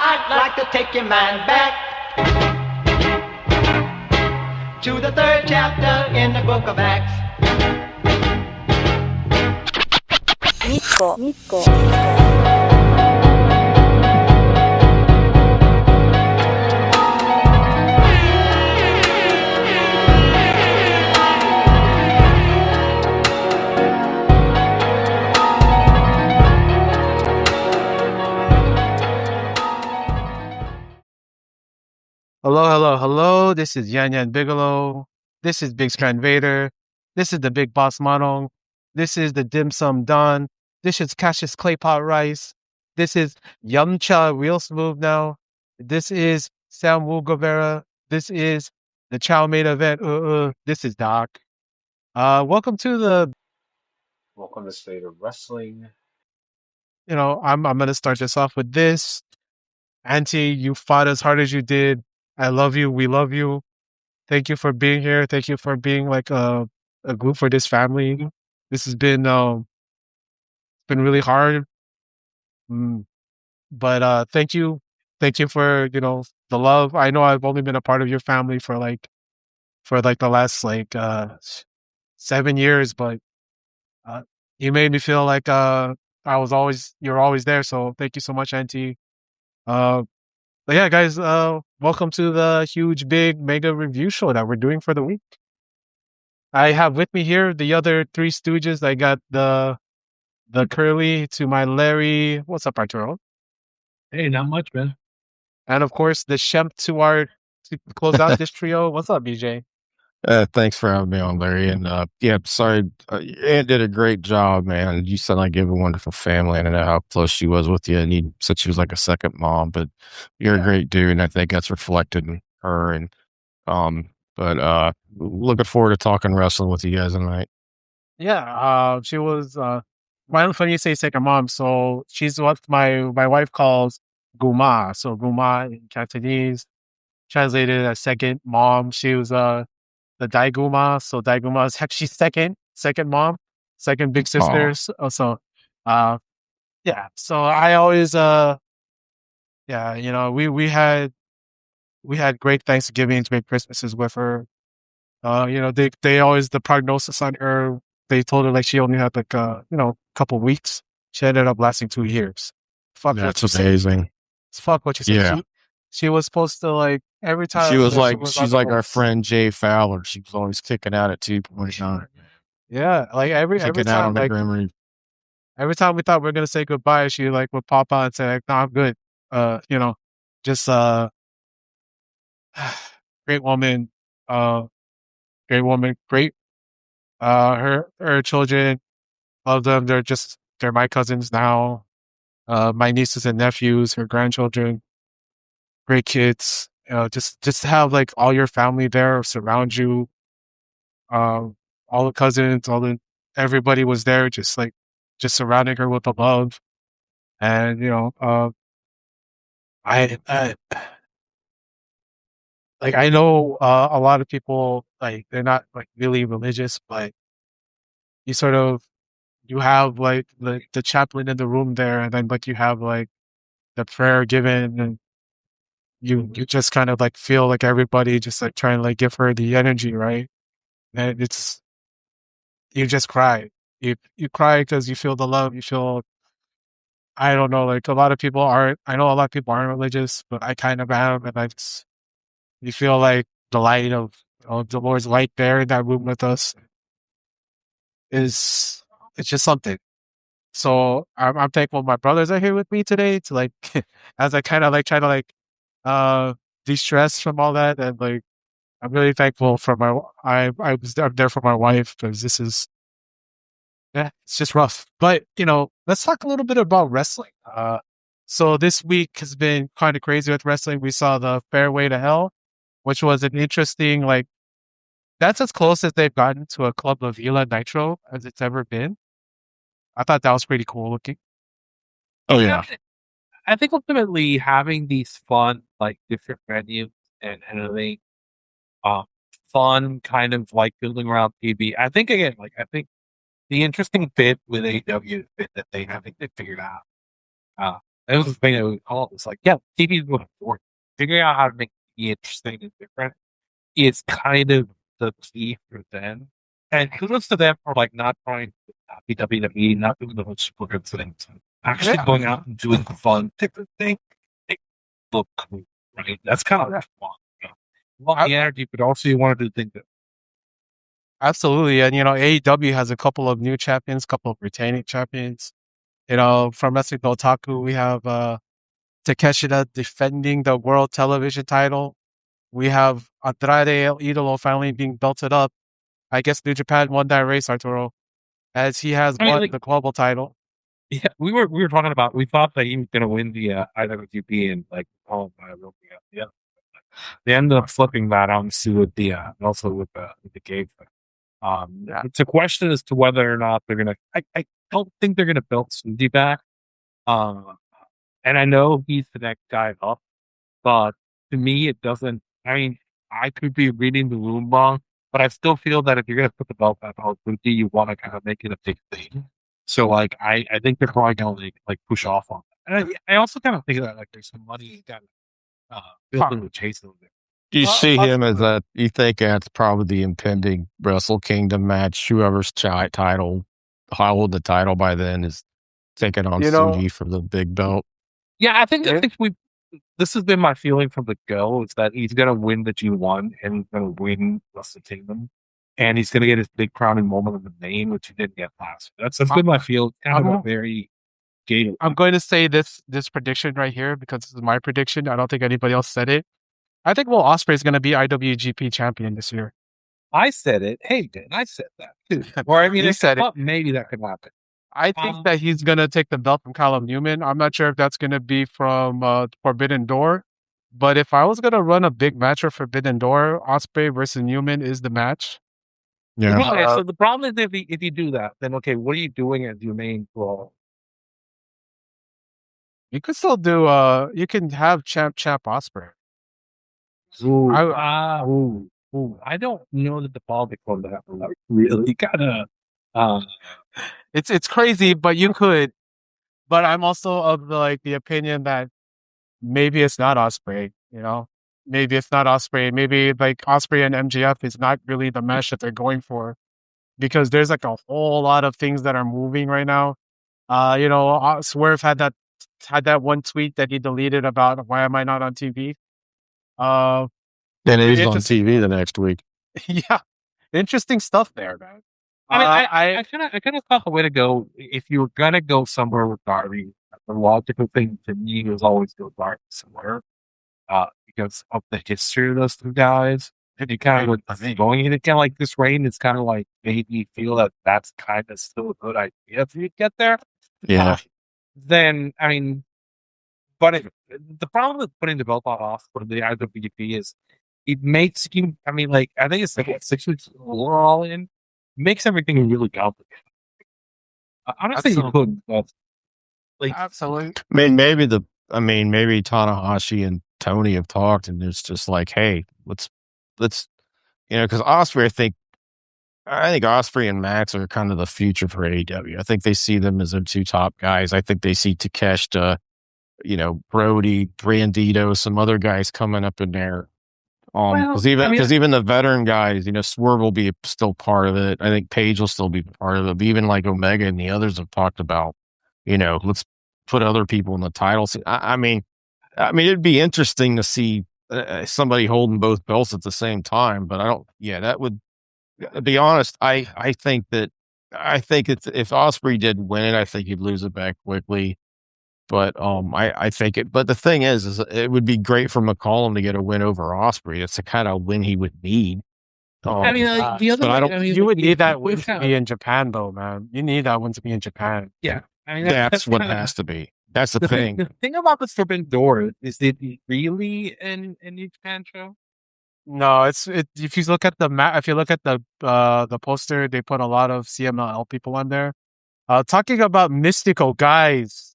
I'd like to take your mind back to the third chapter in the book of Acts. Mistico. Hello. This is Yan Yan Bigelow. This is Big Strand Vader. This is the Big Boss Monong. This is the Dim Sum Don. This is Cassius Claypot Rice. This is Yamcha Real Smooth Now. This is Sam Wu Guevara. This is the Chow Main Event. This is Doc. Welcome to State of Wrestling. I'm gonna start this off with this. Auntie, you fought as hard as you did. I love you. We love you. Thank you for being here. Thank you for being like a glue for this family. This has been really hard. But thank you for the love. I know I've only been a part of your family for the last 7 years, but you made me feel like you're always there. So thank you so much, Auntie. But yeah, guys, welcome to the huge, big, mega review show that we're doing for the week. I have with me here the other three stooges. I got the Curly to my Larry. What's up, Arturo? Hey, not much, man. And of course, the Shemp to close out this trio. What's up, BJ? Thanks for having me on, Larry. And sorry, Ann did a great job, man. You said I give a wonderful family, and I know how close she was with you. And you said she was like a second mom, but you're a great dude, and I think that's reflected in her. And looking forward to talking wrestling with you guys tonight. Yeah, she was. Funny you say second mom. So she's what my wife calls Guma. So Guma in Cantonese, translated as second mom. She was the Daiguma. So Daiguma is actually second mom, second big sister. So yeah. So I always we had great Thanksgivings, great Christmases with her. They always, the prognosis on her, they told her like she only had couple weeks. She ended up lasting 2 years. Fuck, that's amazing. Fuck what you said. Yeah. She was supposed to every time. She's like our friend Jay Fowler. She was always kicking out at 2:29. Yeah, every time every time we thought we were gonna say goodbye, she would pop out and say "No, I'm good." Just great woman. Great. Her children, love them. They're my cousins now. My nieces and nephews, her grandchildren, great kids. Just have all your family there surround you. All the cousins, everybody was there, just surrounding her with the love. And I know a lot of people they're not really religious, but you sort of you have the chaplain in the room there, and then you have the prayer given, and you just kind of feel everybody just trying to give her the energy, right? And you just cry. You cry because you feel the love. You feel, I don't know, a lot of people aren't. I know a lot of people aren't religious, but I kind of am, and you feel the light of the Lord's light there in that room with us. It's just something. So I'm thankful my brothers are here with me today to as I kind of try to de-stress from all that, and I'm really thankful for I'm there for my wife, because this is it's just rough. But let's talk a little bit about wrestling. So this week has been kind of crazy with wrestling. We saw the Fairway to Hell, which was an interesting that's as close as they've gotten to a Club La Vila Nitro as it's ever been. I thought that was pretty cool looking. Oh yeah. I think ultimately having these fun, different venues and having fun kind of building around TV. I think again, I think the interesting bit with AEW is that they haven't figured out That was the thing that we call it. It's like, yeah, TV is going forward. Figuring out how to make it interesting and different is kind of the key for them. And kudos to them for like not trying to copy WWE, not doing the whole super good things. Actually going out and doing fun, different things. They look cool, right? That's kind of that fun. You want the energy, but also you want to do things that Absolutely. And, AEW has a couple of new champions, couple of retaining champions. From Wrestling Dontaku, we have Takeshita defending the world television title. We have Andrade El Idolo finally being belted up. I guess New Japan won that race, Arturo, as he has won the global title. Yeah, we were talking about. We thought that he was going to win the IWGP and like yeah. They ended up flipping that out with the also with the game. It's a question as to whether or not they're gonna. I don't think they're gonna belt Suzy back. And I know he's the next guy up, but to me it doesn't. I mean, I could be reading the room wrong, but I still feel that if you're gonna put the belt back on Suzy, you want to kind of make it a big thing. So like, I think they're probably gonna like push off on that. And I also kind of think that like there's some money that built into Chase a little bit. Do you see him as that? You think that's probably the impending Wrestle Kingdom match? Whoever's title, hold the title by then, is taking on Suji for the big belt. Yeah, I think this has been my feeling from the go, is that he's gonna win the G1 and he's gonna win Wrestle Kingdom, and he's gonna get his big crowning moment of the name, which he didn't get last. That's been my feel. Kind of a very gated. I'm going to say this prediction right here because this is my prediction. I don't think anybody else said it. I think Will Ospreay is going to be IWGP champion this year. I said it. Hey, Dan, I said that too. Or I mean, maybe that could happen. I think that he's going to take the belt from Callum Newman. I'm not sure if that's going to be from Forbidden Door, but if I was going to run a big match for Forbidden Door, Ospreay versus Newman is the match. Yeah. So the problem is if you do that, then okay, what are you doing as your main role? You could still do. You can have Champ Ospreay. I don't know that the politics on that really kind of. It's crazy, but you could. But I'm also of the opinion that maybe it's not Ospreay. Maybe it's not Ospreay. Maybe like Ospreay and MJF is not really the mesh that they're going for, because there's like a whole lot of things that are moving right now. Swerve had that one tweet that he deleted about why am I not on TV. And it is on TV the next week. Yeah, interesting stuff there, man. I kind of thought the way to go, if you were gonna go somewhere with Darby, the logical thing to me was always go Darby somewhere, because of the history of those two guys. And you kind of going in it, kind of like this reign is kind of like made me feel that that's kind of still a good idea if you get there. Yeah. Then I mean, but the problem with putting the belt off for the IWGP is it makes you. I mean, like I think it's like 6 weeks all in. Makes everything really complicated. I'm not saying you couldn't, but like absolutely. I mean, maybe Tanahashi and Tony have talked, and it's just like, hey, let's because Ospreay, I think Ospreay and Max are kind of the future for AEW. I think they see them as their two top guys. I think they see Takeshita, Brody, Brandito, some other guys coming up in there. Because even the veteran guys, Swerve will be still part of it. I think Paige will still be part of it. But even like Omega and the others have talked about, let's put other people in the title scene. I mean, it'd be interesting to see somebody holding both belts at the same time. But that would, to be honest, I think if Ospreay did win it, I think he'd lose it back quickly. But I think but the thing is it would be great for McCollum to get a win over Ospreay. It's the kind of win he would need. I mean, the other you would need that win to be in Japan, though, man. You need that one to be in Japan. Yeah, I mean that's what it has to be. That's the thing. The thing about the Forbidden Door is it really in New Japan show? No, if you look at the poster, they put a lot of CMLL people on there. Talking about Mistico, guys.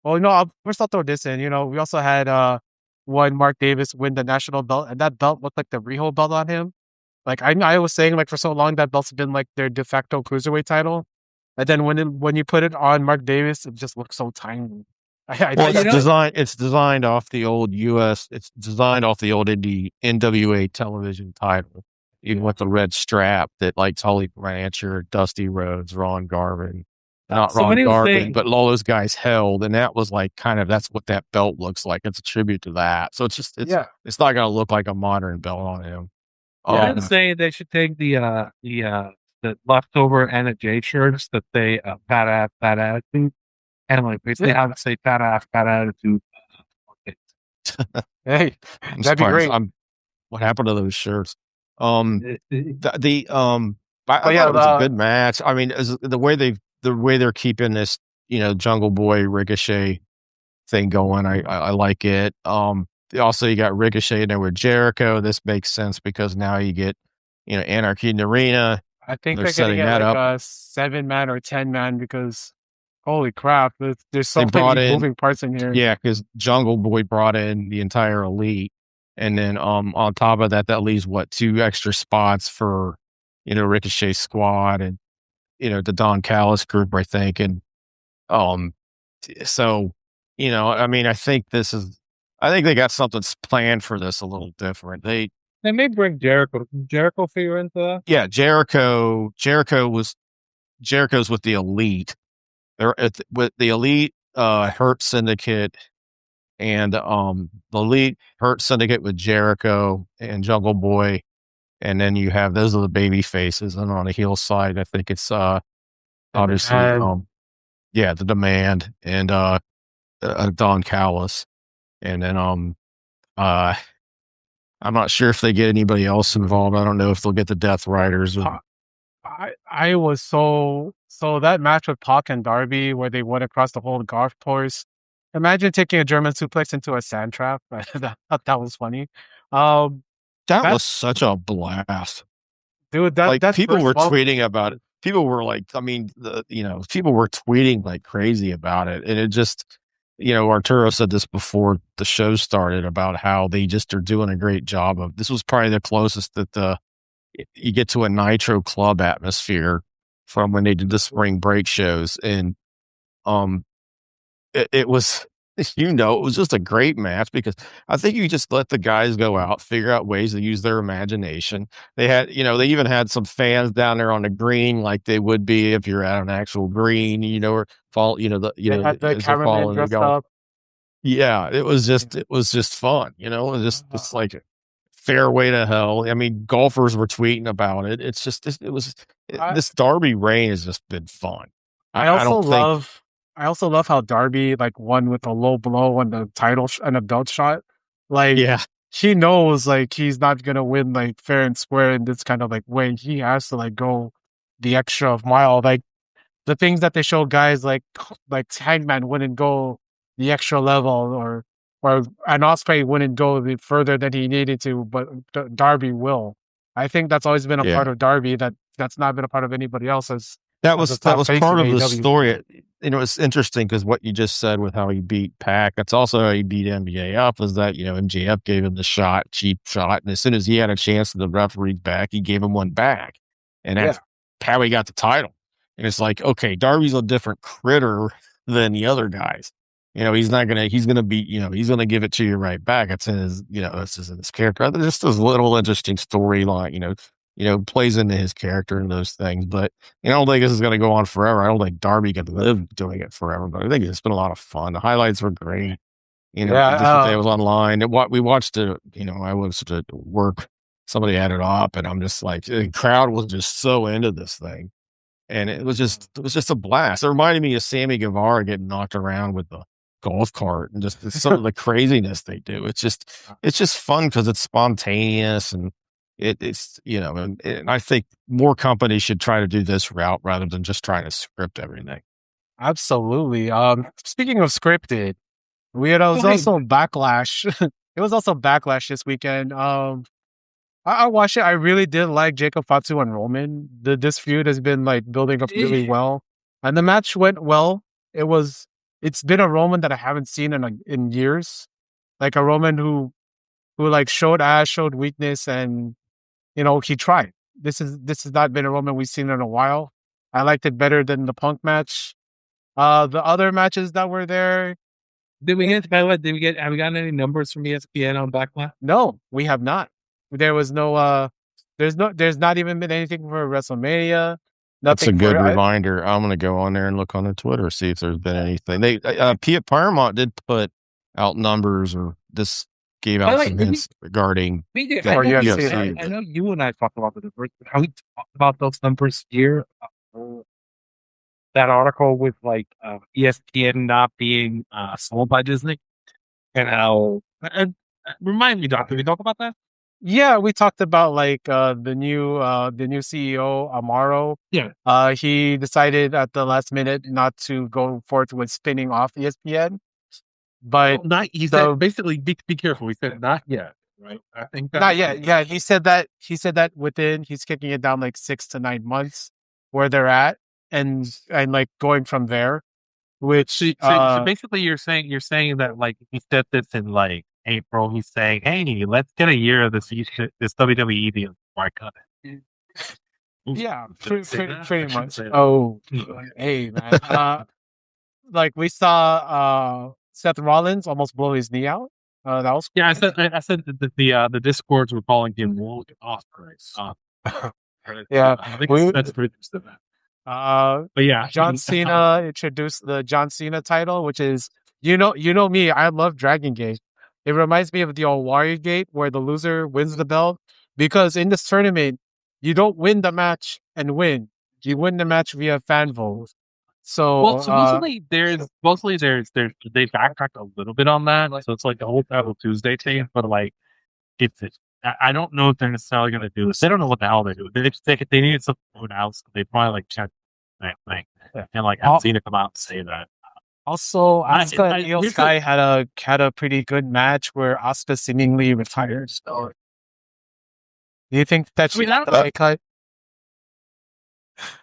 Well, first I'll throw this in. We also had one Mark Davis win the national belt, and that belt looked like the Riho belt on him. Like I was saying, like for so long that belt's been like their de facto cruiserweight title, and then when you put it on Mark Davis, it just looks so tiny. Well, think it's designed off the old it's designed off the old NWA television title, even with the red strap that like Tully Blanchard, Dusty Rhodes, Ron Garvin, not So Ron when he was Garvin, saying, but all those guys held, and that was like kind of that's what that belt looks like. It's a tribute to that. So yeah. it's not going to look like a modern belt on him. I didn't say they should take the leftover NJ shirts that they fat attitude, and like basically have it say fat attitude. Hey, I'm that'd be sorry, great. what happened to those shirts? I But thought yeah, it was a good match. I mean, the way they're keeping this, Jungle Boy Ricochet thing going, I like it. Also you got Ricochet in there with Jericho. This makes sense because now you get, Anarchy in the Arena. I think They're they're gonna setting get that like up. a 7-man or 10-man because holy crap, there's so They brought many in, moving parts in here. yeah, because Jungle Boy brought in the entire Elite, and then on top of that, that leaves what 2 extra spots for, Ricochet squad and the Don Callis group, I think, and um, so I mean, I think they got something planned for this a little different. They may bring Jericho. Can Jericho figure into that? Yeah, Jericho's with the Elite. They're with the Elite, Hurt Syndicate, and the Elite Hurt Syndicate with Jericho and Jungle Boy, and then you have those are the baby faces, and on the heel side, I think it's obviously the Demand and Don Callis, and then I'm not sure if they get anybody else involved. I don't know if they'll get the Death Riders. I was so that match with Pac and Darby where they went across the whole golf course. Imagine taking a German suplex into a sand trap. That was funny. That That was such a blast. dude, Like that people first were bump, tweeting about it. People were like, I mean, people were tweeting like crazy about it. And it just, Arturo said this before the show started about how they just are doing a great job of this was probably the closest that you get to a Nitro Club atmosphere from when they did the spring break shows. And um it was it was just a great match because I think you just let the guys go out, figure out ways to use their imagination. They had, they even had some fans down there on the green, like they would be if you're at an actual green, or fall, they had the as they're cameraman following the dressed going. up. Yeah, it was just fun, it's like a fairway to hell. I mean, golfers were tweeting about it. It's just, I, this Derby reign has just been fun. I I also don't think, love how Darby like won with a low blow on the title and a belt shot. Like yeah, he knows like he's not gonna win like fair and square in this kind of like way. He has to like go the extra mile. Like the things that they show guys like Hangman wouldn't go the extra level or an Osprey wouldn't go the further than he needed to, but Darby will. I think that's always been a yeah. part of Darby that's not been a part of anybody else's That as a was top face part in of the AEW. story. It's interesting because what you just said with how he beat Pac, that's also how he beat MJF. Is that MJF gave him the shot, cheap shot, and as soon as he had a chance to the referee's back, he gave him one back, and that's how he got the title. And it's like, okay, Darby's a different critter than the other guys. He's not gonna. He's gonna be. He's gonna give it to you right back. It's in his. It's just in his character. There's just this little interesting storyline. Plays into his character and those things. But I don't think this is going to go on forever. I don't think Darby can live doing it forever. But I think it's been a lot of fun. The highlights were great. Just the day I was online. We watched it. I was at work. Somebody had it up, and I'm just like, the crowd was just so into this thing, and it was just a blast. It reminded me of Sammy Guevara getting knocked around with the golf cart and just some of the craziness they do. It's just fun because it's spontaneous and it's and I think more companies should try to do this route rather than just trying to script everything. Absolutely. Speaking of scripted, was also Backlash. It was also Backlash this weekend. I watched it. I really did like Jacob Fatu and Roman. This feud has been like building up really well, and the match went well. It's been a Roman that I haven't seen in years, like a Roman who like showed weakness, and he tried. This has not been a Roman we've seen in a while. I liked it better than the Punk match. The other matches that were there, Did we get? By the way, did we get? Have we gotten any numbers from ESPN on Backlash? No, we have not. There was no. There's not even been anything for WrestleMania. That's a Nothing good for. reminder. I'm going to go on there and look on their Twitter, see if there's been anything. They Paramount did put out numbers, or this gave By the out way, some did hints regarding We did. Or I know, UFC. I know you and I talked about the numbers. But how we talked about those numbers here? That article with like ESPN not being sold by Disney, and how. Remind me, Doc. Did we talk about that? Yeah, we talked about like the new CEO Amaro. Yeah. He decided at the last minute not to go forth with spinning off ESPN. But Not. He the- said basically, be careful. He said not yet. Right. I think not yet. Yeah, he said that he's kicking it down like 6 to 9 months where they're at, and like going from there. Which So basically, you're saying that like he said this in like April. He's saying, "Hey, let's get a year of this WWE deal before I cut it." yeah, Shouldn't say pretty that. I much. shouldn't say that. Oh, hey man. Like we saw Seth Rollins almost blow his knee out. That was Yeah, I said that the Discords were calling him World Ospreys. Yeah, I think we- that's pretty to that. uh But yeah, John Cena introduced the John Cena title, which is you know me, I love Dragon Gate. It reminds me of the old Warrior Gate where the loser wins the belt, because in this tournament you don't win the match and win. You win the match via fan vote. So, well, supposedly they backtracked a little bit on that, so it's like the whole Travel Tuesday thing. But like, I don't know if they're necessarily going to do this. They don't know what the hell they do. They needed something else. They probably like checked that thing, and like I've seen it come out and say that. also Asuka and Io here's Sky had a pretty good match where Asuka seemingly retired. So, do you think that she got the pay cut?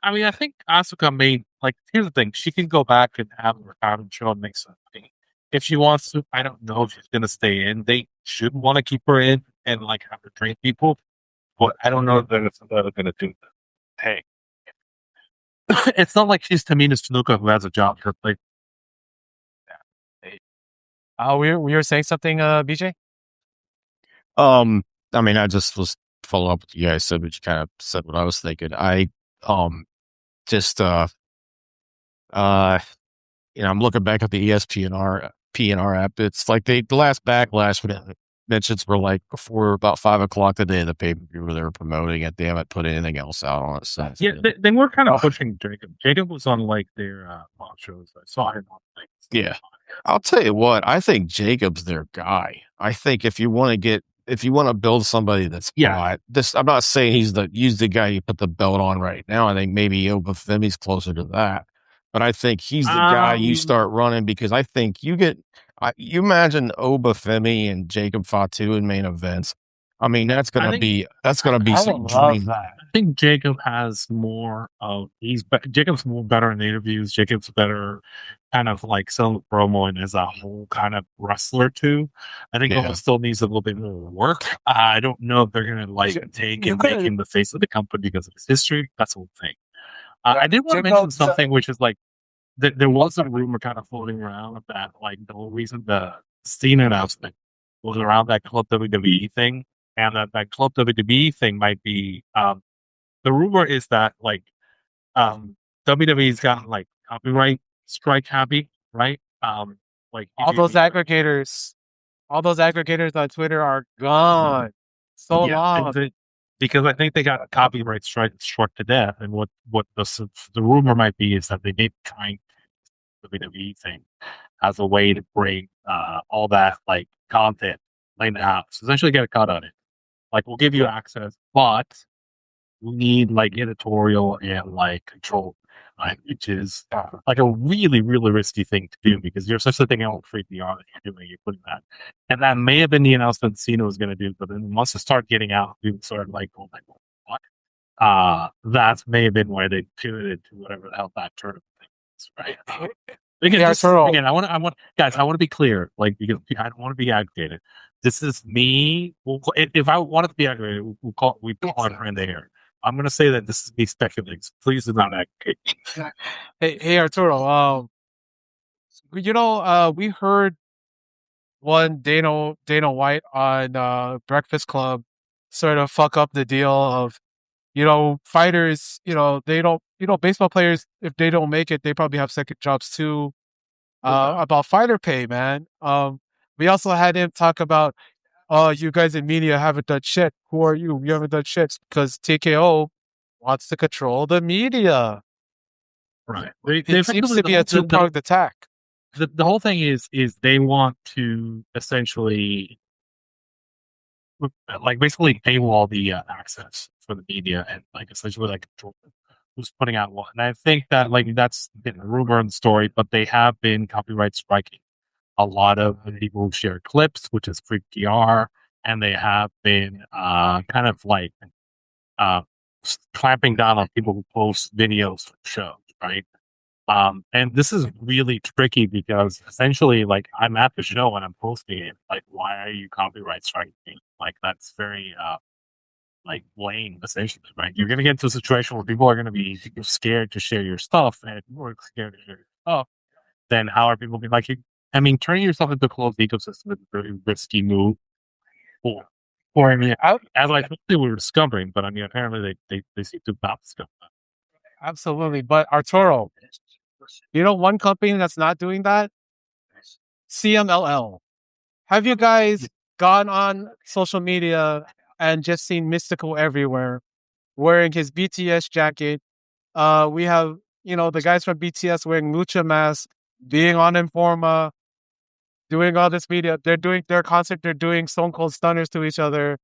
I mean, I think Asuka made like. Here's the thing: she can go back and have a retirement show and make some money if she wants to. I don't know if she's gonna stay in. They should want to keep her in and like have her train people, but I don't know if they're gonna do that. Hey, it's not like she's Tamina Snuka who has a job. Like, We were saying something, BJ. I mean, I just was follow up with you guys said, but you kind of said what I was thinking. I just I'm looking back at the ESPNR PNR app. It's like the last Backlash mentions were like before about 5 o'clock the day of the pay per view where they were promoting it. They haven't put anything else out on it since. yeah, they were kind of pushing Jacob. Jacob was on like their mock shows. I saw him on things. Yeah. I'll tell you what, I think Jacob's their guy. I think if you want to build somebody that's hot, I'm not saying he's the guy you put the belt on right now. I think maybe Obafemi's closer to that. But I think he's the guy you start running, because I think you imagine Obafemi and Jacob Fatu in main events. I mean, that's gonna be some dream. I think Jacob has more of Jacob's more better in interviews. Jacob's better kind of like selling promo and as a whole kind of wrestler too. I think Oba still needs a little bit more work. I don't know if they're gonna like take and make him the face of the company because of his history. That's the whole thing. I did want to mention something, which is like there was a rumor kind of floating around that like the whole reason the Cena announcement was around that Club WWE thing. And that Club WWE thing might be the rumor is that like WWE's got like copyright strike happy, right? Like all those aggregators on Twitter are gone. So long. Because I think they got a copyright strike struck to death, and what the rumor might be is that they did trying the WWE thing as a way to bring all that like content in the house. Essentially, get a cut on it. Like, we'll give you access, but we need like editorial and like control, right? Which is like a really, really risky thing to do, because you're such a thing out free PR that you're doing. You're putting that, and that may have been the announcement Cena was going to do, but then once it started getting out, people started like, "Oh my god, what?" That may have been why they pivoted to whatever the hell that tournament thing is, right? Again, I want guys. I want to be clear, like, because I don't want to be aggravated. This is me. If I wanted to be aggravated, we call it her in the air. I'm going to say that this is me speculating. So please do not aggravate. Hey Arturo. We heard one Dana White on Breakfast Club sort of fuck up the deal of, fighters, they don't, baseball players, if they don't make it, they probably have second jobs too. About fighter pay, man. We also had him talk about, you guys in media haven't done shit. Who are you? You haven't done shit because TKO wants to control the media. Right. It seems to be a two-pronged attack. The whole thing is they want to essentially like basically paywall the access for the media and like essentially like control who's putting out what. And I think that like that's been a rumor in the story, but they have been copyright striking a lot of the people who share clips, which is free PR, and they have been kind of like clamping down on people who post videos for shows, right? And this is really tricky because essentially, like, I'm at the show and I'm posting it. Like, why are you copyright striking me? Like, that's very, like, lame, essentially, right? You're going to get into a situation where people are going to be scared to share your stuff, and if people are scared to share your stuff, then how are people being like, I mean, turning yourself into a closed ecosystem is a very risky move. Or I mean, as I think we were discovering, but I mean, apparently they seem to not discover that. Absolutely. But Arturo, one company that's not doing that? CMLL. Have you guys gone on social media and just seen Mistico everywhere wearing his BTS jacket? We have, the guys from BTS wearing Lucha masks, being on Informa, doing all this media. They're doing their concert. They're doing Stone Cold Stunners to each other.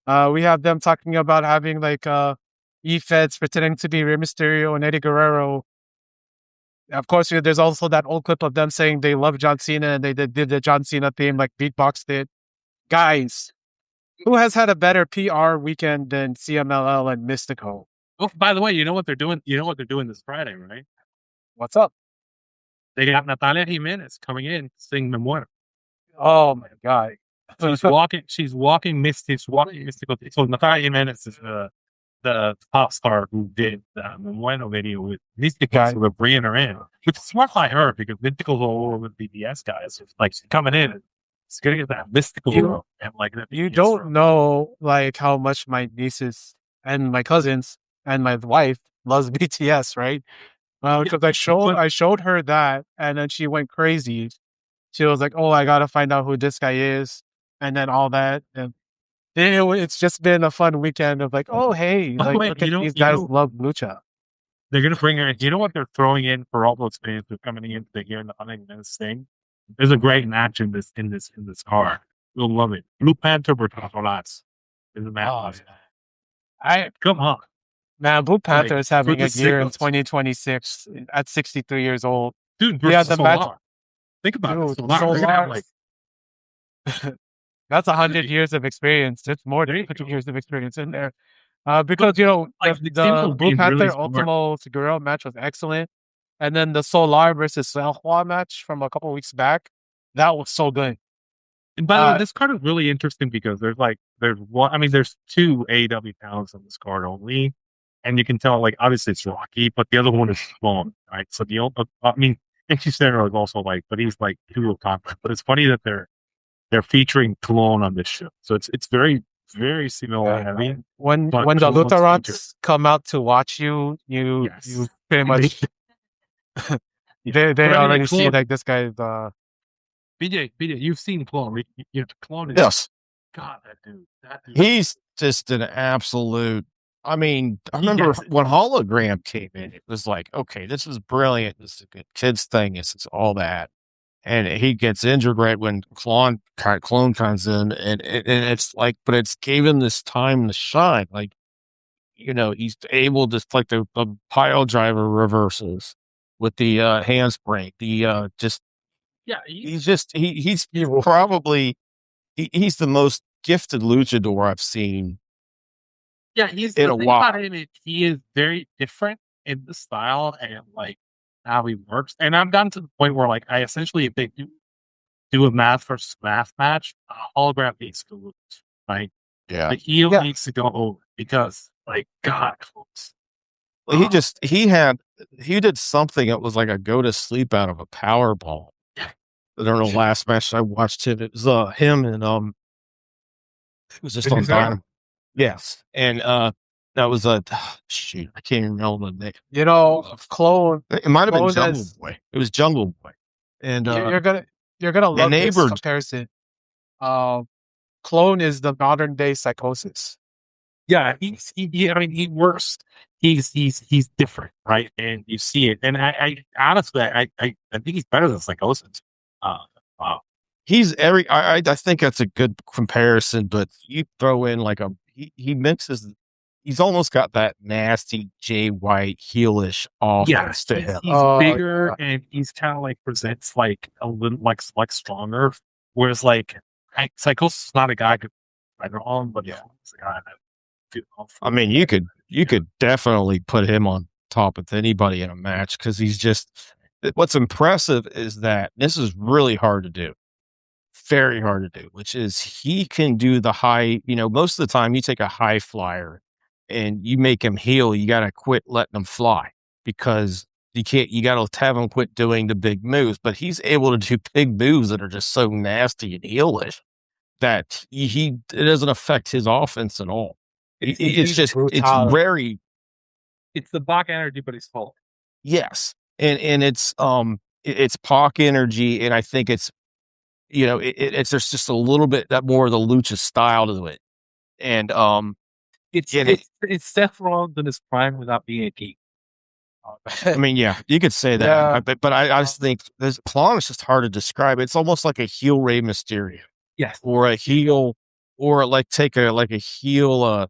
We have them talking about having like E-Feds pretending to be Rey Mysterio and Eddie Guerrero. Of course, there's also that old clip of them saying they love John Cena and they did the John Cena theme, like beatboxed it. Guys, who has had a better PR weekend than CMLL and Mistico? Oh, by the way, you know what they're doing? You know what they're doing this Friday, right? What's up? They got Natalia Jimenez coming in to sing Me Muero. Oh my God. She's walking Mystical. So Natalia Jimenez is the pop star who did the Bueno video with Mistico, so they're bringing her in, which is smart by her because Mystico's all over with BTS guys. It's like she's coming in, it's gonna get that Mystical and like that. You don't know like how much my nieces and my cousins and my wife loves BTS, right? Because I showed her that, and then she went crazy. She was like, "Oh, I gotta find out who this guy is," and then all that. And it's just been a fun weekend of like, "Oh, hey, like, look at these guys love Lucha." They're gonna bring her in. You know what they're throwing in for all those fans who are coming in to hear the this thing? There's a great match in this car. You'll love it. Blue Panther versus Rolas is a match. Come on. Now, Blue Panther is having a year in 2026 at 63 years old. Dude, versus the match. Think about it. Solar. That's 100 years of experience. It's more than 100 years of experience in there. Because, the Blue Panther Ultimo Guerrero match was excellent. And then the Solar versus Selhua match from a couple of weeks back, that was so good. And by the way, this card is really interesting because there's two AEW talents on this card only. And you can tell, like, obviously it's Rocky, but the other one is Sloan, right? So NJPW is also like, but he's like dual content. But it's funny that they're featuring Cologne on this show. So it's very, very similar. Yeah. I mean, when the Lutherans come out to watch you pretty much they already see like this guy's BJ, you've seen Cologne. Cologne is God, that dude. He's just an absolute. I mean, I remember when Hologram came in, it was like, okay, this is brilliant. This is a good kids thing. It's all that. And he gets injured right when Clone comes in. And it's like, but it's gave him this time to shine. Like, he's able to, like the pile driver reversals with the handspring. He's probably the most gifted luchador I've seen. Yeah, he's in a while. He is very different in the style and like how he works. And I've gotten to the point where like I essentially, if they do a math versus math match, a hologram needs to lose, right? Yeah, like he needs to go over because like God, folks. Well, he did something that was like a go to sleep out of a power ball. I don't know. Last match I watched him, it was him and it was just on Mistico? Dynamite. Yes, and that was a shoot. I can't even remember the name. You know, Clone. It might have been Clone Jungle has- Boy. It was Jungle Boy, and You're gonna love this neighbor- comparison. Clone is the modern day Psychosis. Yeah, I mean, he works. He's different, right? And you see it. And I honestly, I think he's better than Psychosis. he's every. I think that's a good comparison, but you throw in like he mixes. He's almost got that nasty Jay White heelish offense to him. He's bigger and he's kind of like presents like a little like stronger. Whereas like Psychosis is not a guy who I don't know, but yeah, he's a guy that. I mean, you could definitely put him on top of anybody in a match because he's just. What's impressive is that this is really hard to do, very hard to do. Which is he can do the high. You know, most of the time you take a high flyer and you make him heel. You got to quit letting him fly because you can't. You got to have him quit doing the big moves. But he's able to do big moves that are just so nasty and heelish that it doesn't affect his offense at all. It's just brutality. it's very. It's the Bach energy, but it's full. Yes, and it's Pac energy, and I think it's it's there's just a little bit that more of the Lucha style to it, and it's Seth Rollins in his prime without being a geek. I mean, yeah, you could say that, Yeah. but I just think Klon is just hard to describe. It's almost like a heel Rey Mysterio, Yes, or a heel, or like take a heel.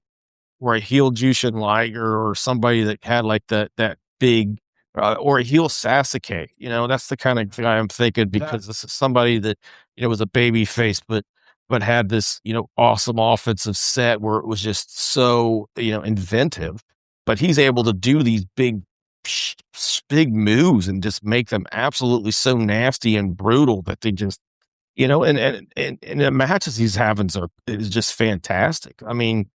Or a heel Jushin Liger or somebody that had like that big, or a heel Sasuke. You know, that's the kind of guy I'm thinking because this is somebody that was a baby face, but had this awesome offensive set where it was just so inventive. But he's able to do these big moves and just make them absolutely so nasty and brutal that they just and the matches he's having is just fantastic. I mean,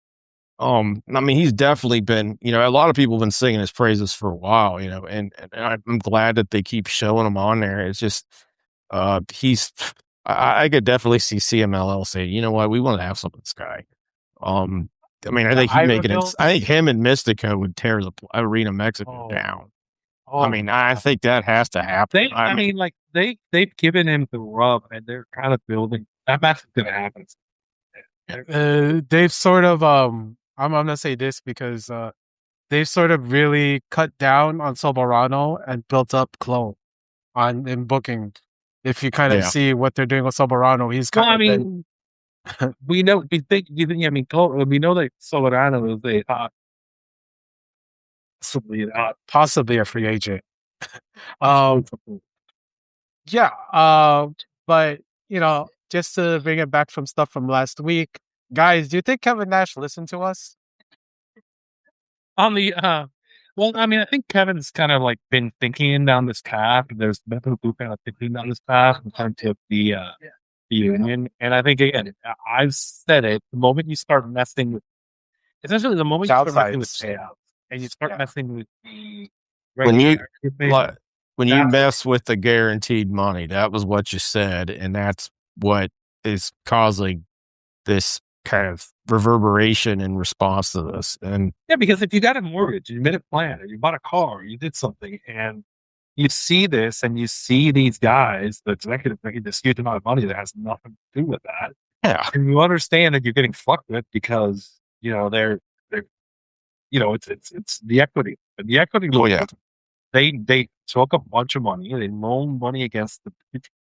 he's definitely been, a lot of people have been singing his praises for a while, and I'm glad that they keep showing him on there. It's just, I could definitely see CMLL saying, you know what, we want to have some of this guy. I think I think him and Mistico would tear the Arena Mexico down. I think that has to happen. They've given him the rub and they're kind of building that match is going to happen. They've sort of I'm gonna say this because they've sort of really cut down on Soberano and built up Clone in booking. If you kind of see what they're doing with Soberano, he's kind of we know that Soberano is possibly a free agent. Yeah, but just to bring it back from stuff from last week, guys, do you think Kevin Nash listened to us? On the I think Kevin's kind of like been thinking down this path. There's been people kind of thinking down this path in terms of the union, and I think again, I've said it. The moment you start messing with, essentially, the moment you start messing with payouts and you start messing with the when you mess with the guaranteed money, that was what you said, and that's what is causing this kind of reverberation in response to this. And yeah, because if you got a mortgage, you made a plan, or you bought a car, or you did something, and you see this, and you see these guys, the executive making this huge amount of money that has nothing to do with that. Yeah, and you understand that you're getting fucked with because they're it's the equity, and the equity. Oh, yeah. They took a bunch of money. They loaned money against the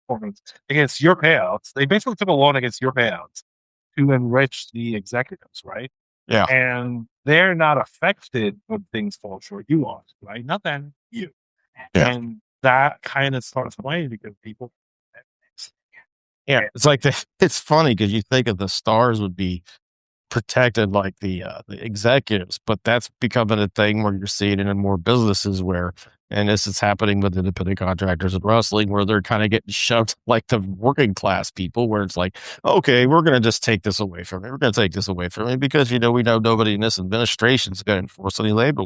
performance, against your payouts. They basically took a loan against your payouts to enrich the executives, right? Yeah. And they're not affected when things fall short. You are, right? Not them, you. Yeah. And that kind of starts playing because people. Yeah, it's like it's funny because you think of the stars would be protected like the executives, but that's becoming a thing where you're seeing it in more businesses where, and this is happening with independent contractors in wrestling, where they're kind of getting shoved like the working class people, where it's like, okay, we're going to just take this away from it. We're going to take this away from it because we know nobody in this administration is going to enforce any labor.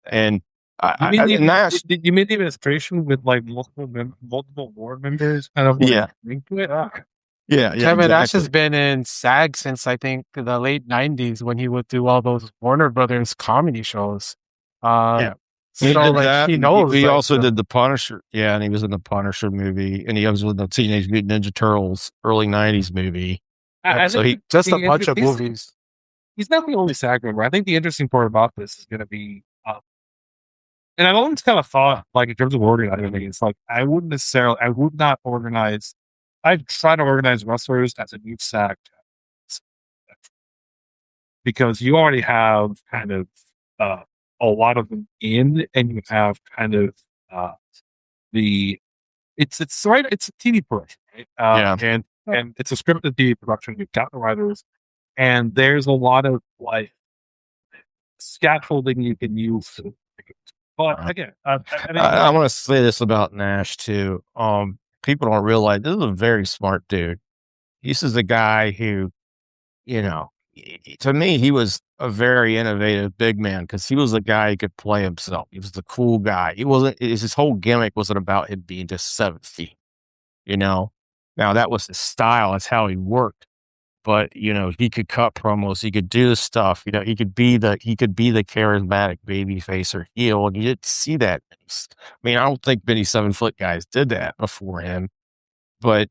And Nash, you mean the administration with like multiple board members kind of like yeah, linked to it? yeah, Kevin Nash has exactly. been in SAG since I think the late '90s when he would do all those Warner Brothers comedy shows. Yeah. He So did like that. he And he knows like also did the Punisher. Yeah, and he was in the Punisher movie, and he was in the Teenage Mutant Ninja Turtles early '90s movie. I So think just a bunch of movies. he's not the only SAG member. I think the interesting part about this is going to be, and I've always kind of thought, like in terms of organizing, it's like I would not organize. I'd try to organize wrestlers as a new SAG because you already have kind of a lot of them in, and you have kind of the it's right. It's a TV production, right? Yeah. And it's a scripted TV production. You've got the writers, and there's a lot of like scaffolding you can use. But again, I want to say this about Nash too. People don't realize this is a very smart dude. This is a guy who, you know, to me, he was a very innovative big man because he was a guy who could play himself. He was the cool guy. He wasn't. His whole gimmick wasn't about him being just 7 feet. You know, now that was his style. That's how he worked. But you know, he could cut promos. He could do the stuff. You know, he could be the charismatic baby face or heel, and you didn't see that. I mean, I don't think many 7-foot guys did that before him. But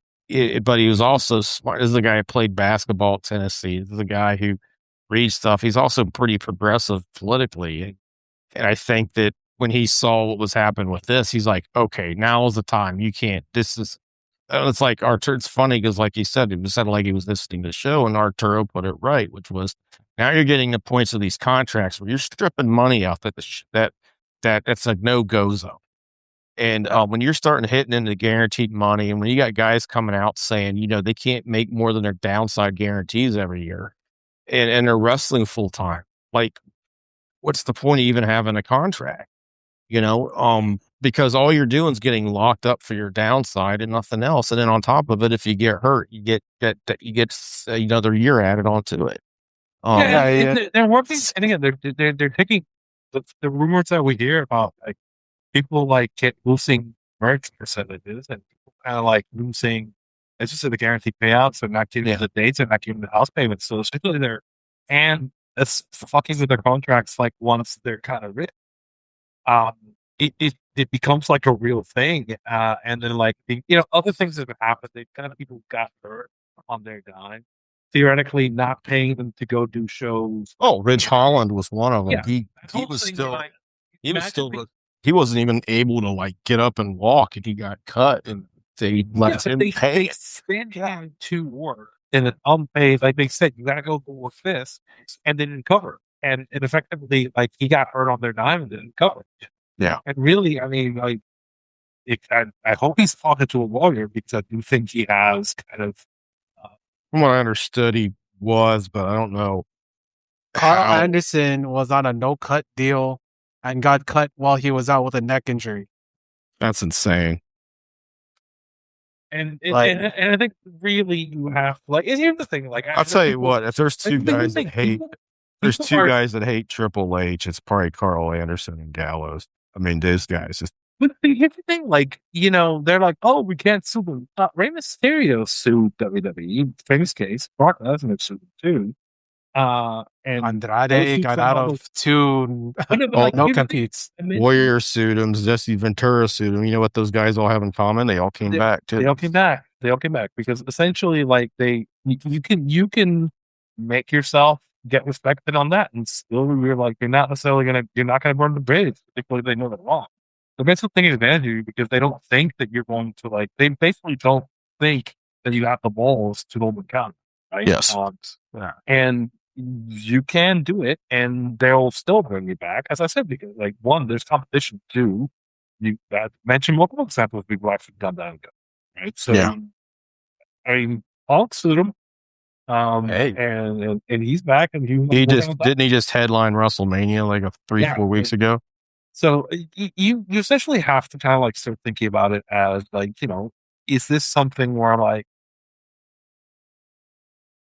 but he was also smart. This is a guy who played basketball at Tennessee. This is a guy who reads stuff. He's also pretty progressive politically, and I think that when he saw what was happening with this, he's like, okay, now is the time. You can't. This is. It's like Arturo. It's funny because, like you said, it sounded like he was listening to the show, and Arturo put it right, which was now you're getting the points of these contracts where you're stripping money out that's a no go zone. And when you're starting hitting into guaranteed money, and when you got guys coming out saying, you know, they can't make more than their downside guarantees every year, and they're wrestling full time, like, what's the point of even having a contract? You know, because all you're doing is getting locked up for your downside and nothing else. And then on top of it, if you get hurt, you get another year added onto it. They're working, and again, they're taking the rumors that we hear about like people like losing merch percentages and people kind of like losing. It's just the guaranteed payouts. They're not giving the dates. They're not giving the house payments. So essentially, and it's fucking with their contracts. Like once they're kind of written, it becomes like a real thing. And then like other things that have happened. They kind of people got hurt on their dime. Theoretically, not paying them to go do shows. Oh, Ridge Holland was one of them. Yeah. He was still he wasn't even able to like get up and walk, and he got cut, and they let him pay. They sent him to work in an unpaid. Like they said, you got to go work this, and they didn't cover. And effectively, like he got hurt on their dime and didn't cover. Yeah. And really, I mean, like, I hope he's talking to a lawyer because I do think he has kind of. From what I understood, he was, but I don't know. Carl Anderson was on a no-cut deal and got cut while he was out with a neck injury. That's insane. And I think really you have like here's the thing. Like I'll tell you what, if there's two guys that hate, there's two guys that hate Triple H, it's probably Carl Anderson and Gallows. I mean, those guys just. But here's the thing, like, they're like, oh, we can't sue them. Rey Mysterio sued WWE, famous case. Brock Lesnar sued them too. And Andrade got out of two no competes. Warrior sued him. Jesse Ventura sued him. You know what those guys all have in common? They all came back too. They all came back. Because essentially, like you can make yourself get respected on that, and still you're not gonna burn the bridge, particularly if they know they're wrong. They're basically taking advantage of you because they don't think that you're going to they basically don't think that you have the balls to hold the count, right? Yes. And you can do it and they'll still bring you back. As I said, because one, there's competition. Two, you mentioned multiple examples of people who actually done that, right? So I mean, Hulk sued him. And he's back and didn't he just headline WrestleMania like 3-4 weeks ago? So you essentially have to kind of start thinking about it as is this something where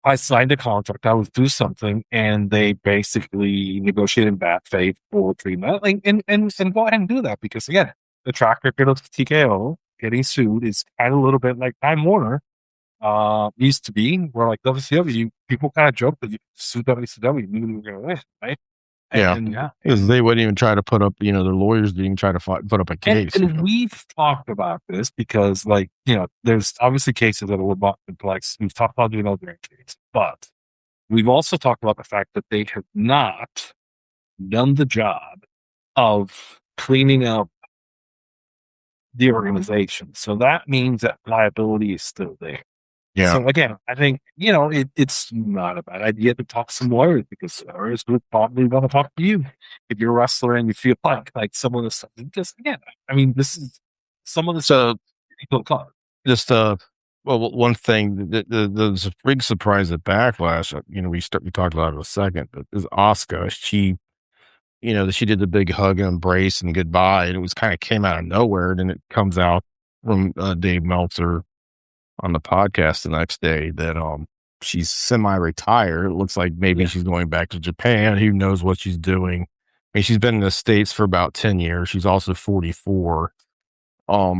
I signed a contract. I would do something, and they basically negotiated in bad faith for 3 months. And go ahead and do that because again, the track record of TKO getting sued is kind of a little bit like Time Warner used to be, where like WCW, people kind of joke that you sue WCW, knew you were going to win, right? Yeah. And, Because they wouldn't even try to put up, their lawyers didn't even try to put up a case. And we've talked about this because, like, there's obviously cases that are not complex. We've talked about doing other cases, but we've also talked about the fact that they have not done the job of cleaning up the organization. So that means that liability is still there. Yeah. So again, I think, it's not a bad idea to talk to some lawyers because lawyers would probably want to talk to you if you're a wrestler and you feel like some of the stuff. Just again, I mean, this is some of the So stuff. just well, one thing, the big surprise at Backlash, we talked about it in a second, but is Asuka. She, she did the big hug and embrace and goodbye, and it was kind of came out of nowhere. And it comes out from Dave Meltzer on the podcast the next day that she's semi-retired. It looks like maybe she's going back to Japan. Who knows what she's doing? I mean, she's been in the States for about 10 years. She's also 44. I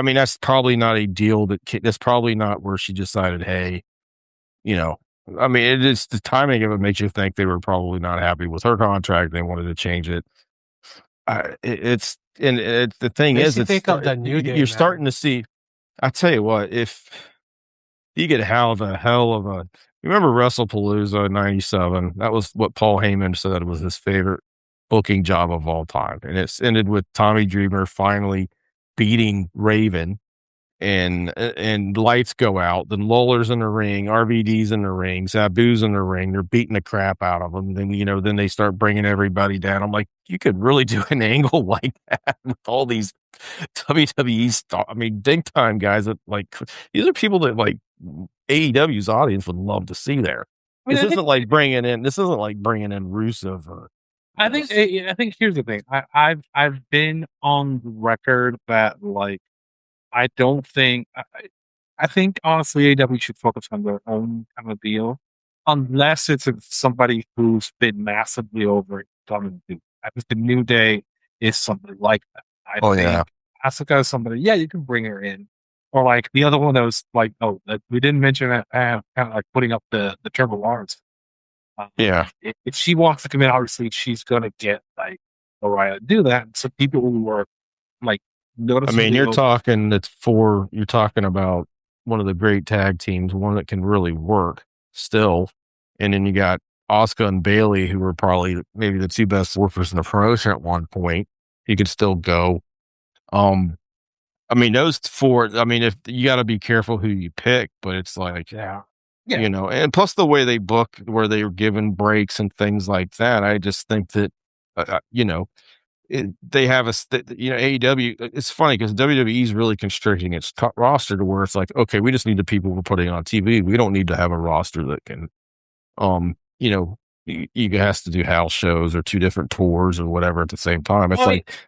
mean, that's probably not a deal that's probably not where she decided, hey, I mean, it is the timing of it makes you think they were probably not happy with her contract. They wanted to change it. The thing Makes is, you think of the New Day, you're man. starting to see. I tell you what, if you get hell of a, remember WrestlePalooza in '97? That was what Paul Heyman said was his favorite booking job of all time, and it's ended with Tommy Dreamer finally beating Raven, and lights go out. Then Lawler's in the ring, RVD's in the ring, Sabu's in the ring. They're beating the crap out of them. Then then they start bringing everybody down. I'm like, you could really do an angle like that with all these WWE stuff. I mean, big time guys that like these are people that like AEW's audience would love to see there. This isn't like bringing in Rusev. I think here's the thing. I've been on record that like I don't think I think honestly AEW should focus on their own kind of deal, unless it's somebody who's been massively over it. I think the New Day is something like that. I think Asuka is somebody. Yeah, you can bring her in, or like the other one that was like, we didn't mention that kind of like putting up the Trevor Lawrence. If she wants to come in, obviously she's gonna get like the right to do that. So people who were like noticing. I mean, you're talking about one of the great tag teams, one that can really work still, and then you got Asuka and Bailey, who were probably maybe the two best workers in the promotion at one point. You could still go. I mean, those four. I mean, if you got to be careful who you pick, but it's like, and plus the way they book, where they were given breaks and things like that. I just think that, they have AEW. It's funny because WWE is really constricting its roster to where it's like, okay, we just need the people we're putting on TV. We don't need to have a roster that can, you has to do house shows or 2 different tours or whatever at the same time. It's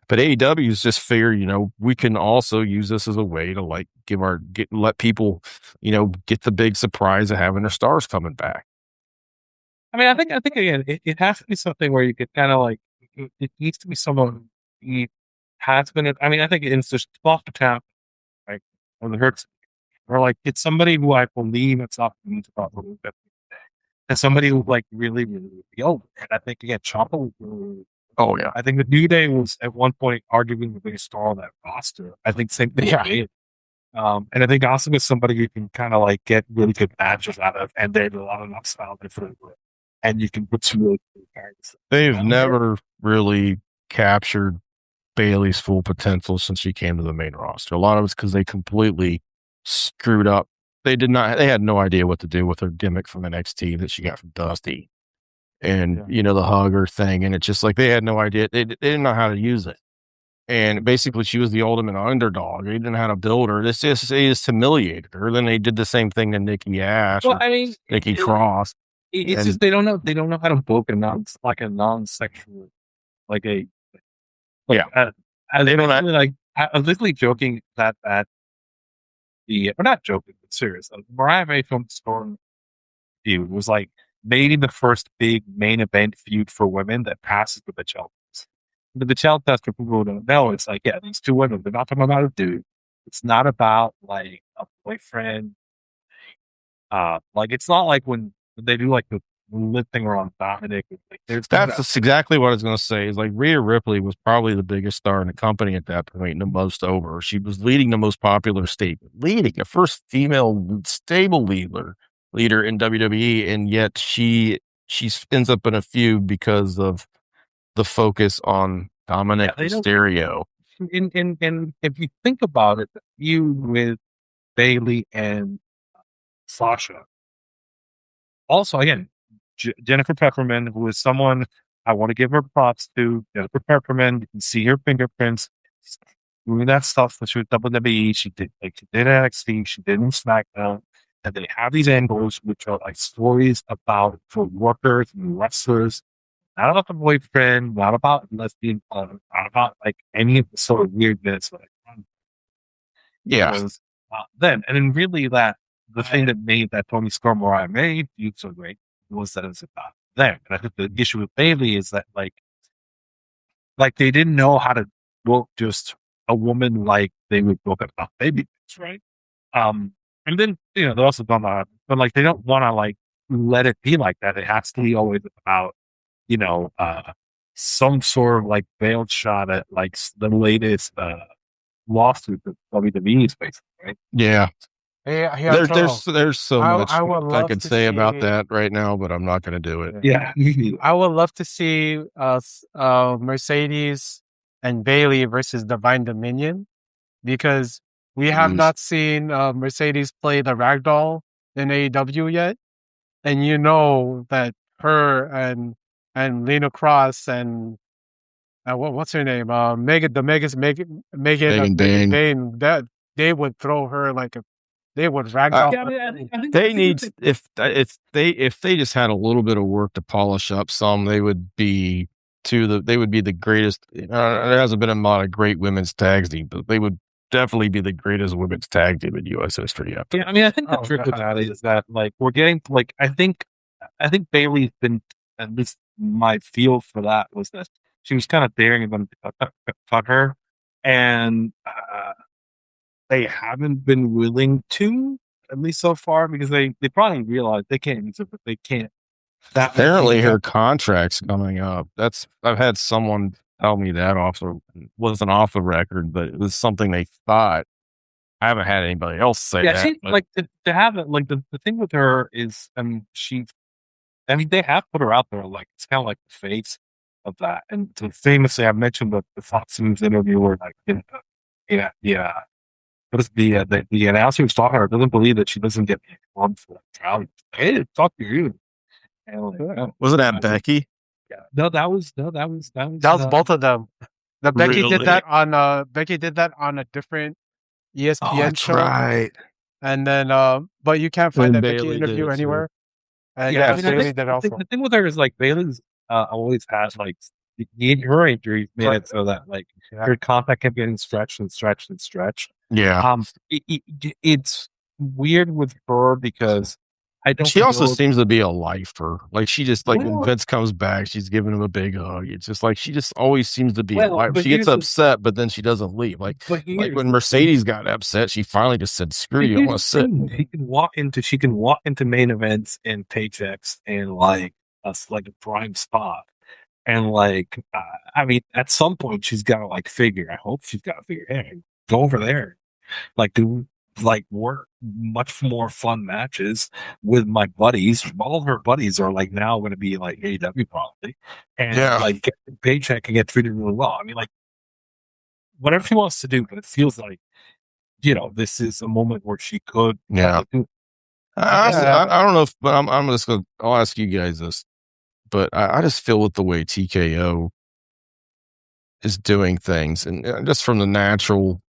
but AEW is just fair. We can also use this as a way to like let people, get the big surprise of having their stars coming back. I mean, I think again, it has to be something where you could kind of like, it needs to be someone who has been. I mean, I think it's just off the tap, like or the hurts, or like it's somebody who I believe it's off the needs about a little bit, and somebody who like really, really over. And I think again, Ciampa. Oh yeah, I think the New Day was at one point arguably the biggest star on that roster. I think same thing. And I think also with somebody you can kind of like get really good matches out of, and there's a lot of upside for it. And you can put some really cool guys. They've never really captured Bailey's full potential since she came to the main roster. A lot of it's because they completely screwed up. They had no idea what to do with her gimmick from NXT that she got from Dusty. And, the hugger thing. And it's just like they had no idea. They didn't know how to use it. And basically, she was the ultimate underdog. They didn't know how to build her. They just humiliated her. Then they did the same thing to Nikki Ash Nikki Cross. It's just they don't know how to book a non-sexual they don't actually like. I was literally joking that we're not joking, but serious. Mariah May filmed Storm feud. It was like maybe the first big main event feud for women that passes with the child test. But the child test, for people who don't know, it's like, yeah, these two women, they're not talking about a dude. It's not about like a boyfriend. Like it's not like when they do like the lifting around Dominic. Like, That's exactly what I was going to say. Is like Rhea Ripley was probably the biggest star in the company at that point, and the most over. She was leading the most popular leading the first female stable leader in WWE, and yet she ends up in a feud because of the focus on Dominic Mysterio. And if you think about it, you with Bailey and Sasha. Also, again, Jennifer Pepperman, who is someone I want to give her props to. Jennifer Pepperman, you can see her fingerprints doing that stuff with WWE. She did NXT, she did in SmackDown, and they have these angles which are like stories about for workers and wrestlers, not about the boyfriend, not about lesbian fun, not about like any of the sort of weirdness. Yeah. Then really that the thing that made that Tony Storm Mariah May feud so great was that it's about them. And I think the issue with Bailey is that like they didn't know how to book just a woman like they would book about baby, right? And then they also done that, but like they don't want to like let it be like that. It has to be always about some sort of like veiled shot at like the latest lawsuit that WWE is facing, right? Yeah. There's so much I could say about that right now, but I'm not going to do it. Yeah. I would love to see Mercedes and Bailey versus Divine Dominion, because we have not seen Mercedes play the ragdoll in AEW yet, and that her and Lena Cross and what's her name, Megan Dane, that they would throw her like they would ragdoll. I think they need if they just had a little bit of work to polish up some, they would be the greatest. There hasn't been a lot of great women's tag team, but they would definitely be the greatest women's tag team in U.S. history. Yeah, I mean, I think the trick with that is that like we're getting like I think Bailey's been, at least my feel for that was that she was kind of daring them to cut her, and they haven't been willing to, at least so far, because they probably realize they can't. They can't. Apparently, her contract's coming up. I've had someone tell me that wasn't off the record, but it was something they thought. I haven't had anybody else say that. She, like to have it. Like the thing with her is, they have put her out there. Like it's kind of like the face of that. And so famously, I mentioned the Fox News interview where like, what is the announcer who's talking to her doesn't believe that she doesn't get on for trial. Hey, talk to you. And wasn't that Becky? Yeah. No, that was both of them. Becky did that on a different ESPN show. Right. And then but you can't find that Becky interview anywhere. The thing with her is like Bailey's always has like her injuries made it so that like her contact kept getting stretched and stretched and stretched. Yeah. It's weird with her because she also seems to be a lifer. Like she just like when Vince comes back, she's giving him a big hug. It's just like she just always seems to be a lifer. She gets upset, but then she doesn't leave. Like when Mercedes got upset, she finally just said, "Screw you, I want to sit." She can walk into main events and paychecks and like a prime spot. And like, I mean, at some point she's got to like figure. I hope she's got to figure. Hey, go over there, like do like work much more fun matches with my buddies. All of her buddies are like now going to be like AEW probably, and like get a paycheck and get treated really well. I mean, like whatever she wants to do, but it feels like this is a moment where she could. Yeah, I don't know if, but I'm just gonna. I'll ask you guys this, but I just feel with the way TKO is doing things, and just from the natural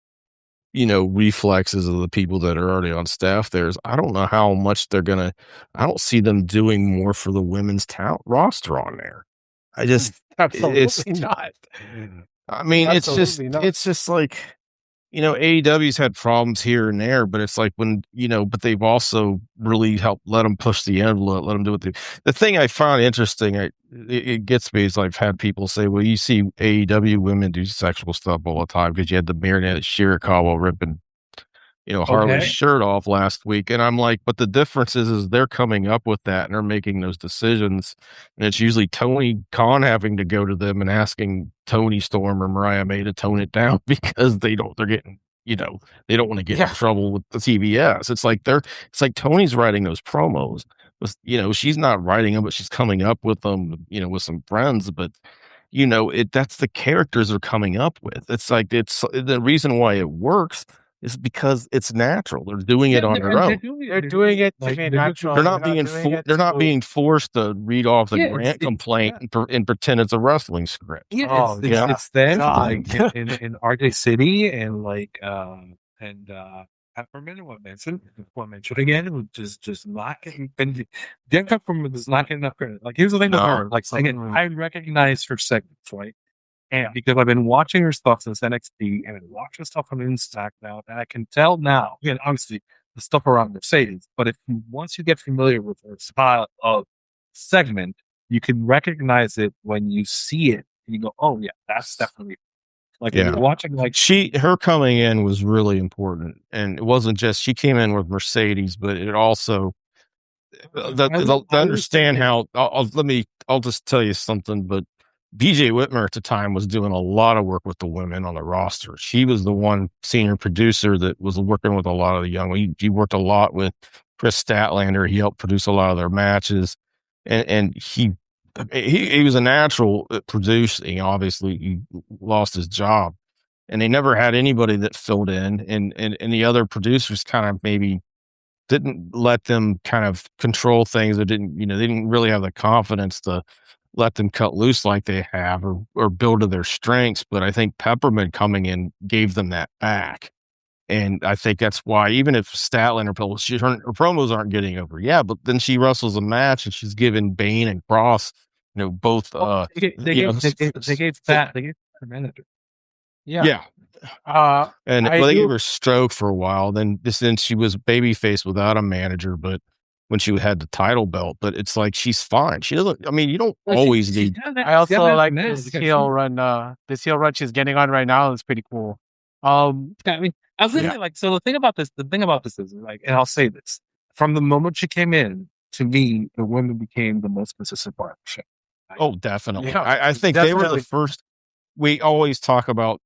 reflexes of the people that are already on staff I don't know how much I don't see them doing more for the women's talent roster on there. Absolutely not. I mean, it's just like, AEW's had problems here and there, but it's like when, but they've also really helped let them push the envelope, let them do what they. The thing I find interesting, it gets me, is I've had people say, well, you see AEW women do sexual stuff all the time because you had the Marinette Shirakawa ripping, Harley's Okay. shirt off last week. And I'm like, but the difference is they're coming up with that and they're making those decisions. And it's usually Tony Khan having to go to them and asking Tony Storm or Mariah May to tone it down because they're getting, they don't want to get in trouble with the TBS. It's like Tony's writing those promos. She's not writing them, but she's coming up with them, with some friends. But that's the characters they're coming up with. It's like, it's the reason why it works is because it's natural. They're doing it on their own. They're doing it to Like, be they're natural. They're not doing it they're not to- being forced to read off the Yeah, grant complaint and pretend it's a wrestling script. Yeah, Oh, it's, yeah. it's them God. like in RJ City and Peppermint and what mentioned again, which is just not getting. And Jen Peppermint is not getting enough credit. Like, here's the thing with No. her. Like, again, I recognize her segments, right? And because I've been watching her stuff since NXT and I've been watching stuff on Instac now, and I can tell now, again, obviously, the stuff around Mercedes, but once you get familiar with her style of segment, you can recognize it when you see it. And you go, oh, yeah, that's definitely. Like, if you're watching, like, her coming in was really important. And it wasn't just, she came in with Mercedes, but it also, to understand how, I'll just tell you something, but BJ Whitmer at the time was doing a lot of work with the women on the roster. She was the one senior producer that was working with a lot of the young. He worked a lot with Chris Statlander. He helped produce a lot of their matches, and he was a natural at producing. Obviously, he lost his job, and they never had anybody that filled in, and the other producers kind of maybe didn't let them kind of control things, or they didn't really have the confidence to let them cut loose like they have, or build to their strengths. But I think Peppermint coming in gave them that back. And I think that's why, even if Statlander, her promos aren't getting over, but then she wrestles a match and she's giving Bane and Cross, both. they gave Pat her manager. Yeah. And I they do- gave her stroke for a while. Then she was babyface without a manager, but when she had the title belt. But it's like, she's fine. She doesn't. I mean, you don't always need. I also like this heel run. This heel run she's getting on right now is pretty cool. I mean, I was gonna say, like, so the thing about this is, like, and I'll say this: from the moment she came in, to me, the women became the most consistent part of the show. Oh, definitely. Yeah, I think they were definitely. the first. I always talk about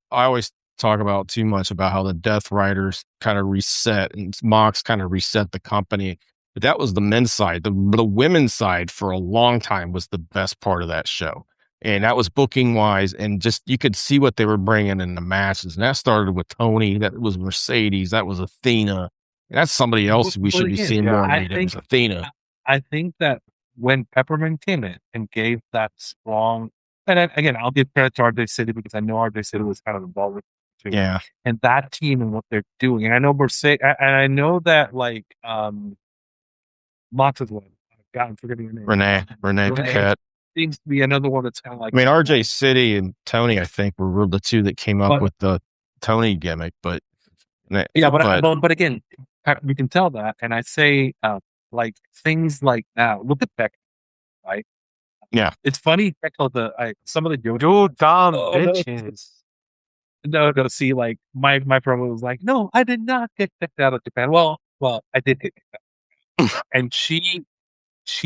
too much about how the Death Riders kind of reset and Mox kind of reset the company. But that was the men's side. The women's side for a long time was the best part of that show. And that was booking wise. And just, you could see what they were bringing in the matches. And that started with Tony. That was Mercedes. That was Athena. And that's somebody else we should be seeing more in is Athena. I think that when Peppermint came in and gave that strong, and again, I'll give credit to RJ City because I know RJ City was kind of involved with it too. Yeah. And that team and what they're doing. And I know Mercedes, and I know that, like, Mox's one. God, I'm forgetting your name. Renee Paquette seems to be another one that's kind of like. I mean, RJ City and Tony, I think, were the two that came up with the Tony gimmick. But but again, we can tell that. And I say, like, things like now, look at Beck, right? Yeah, it's funny. Some of the dude, dumb bitches. No. See, like, my promo was like, no, I did not get kicked out of Japan. Well, I did get kicked out. And she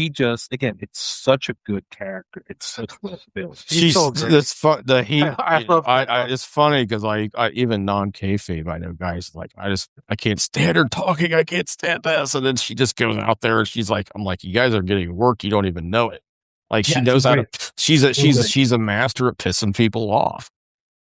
just, again, it's such a good character. It's such a build. She's so good. It's fun. It's funny because I even non-kayfabe, I know guys like, I can't stand her talking. I can't stand this. And then she just goes out there and she's like, I'm like, you guys are getting work. You don't even know it. Like, she knows how to. She's a master at pissing people off.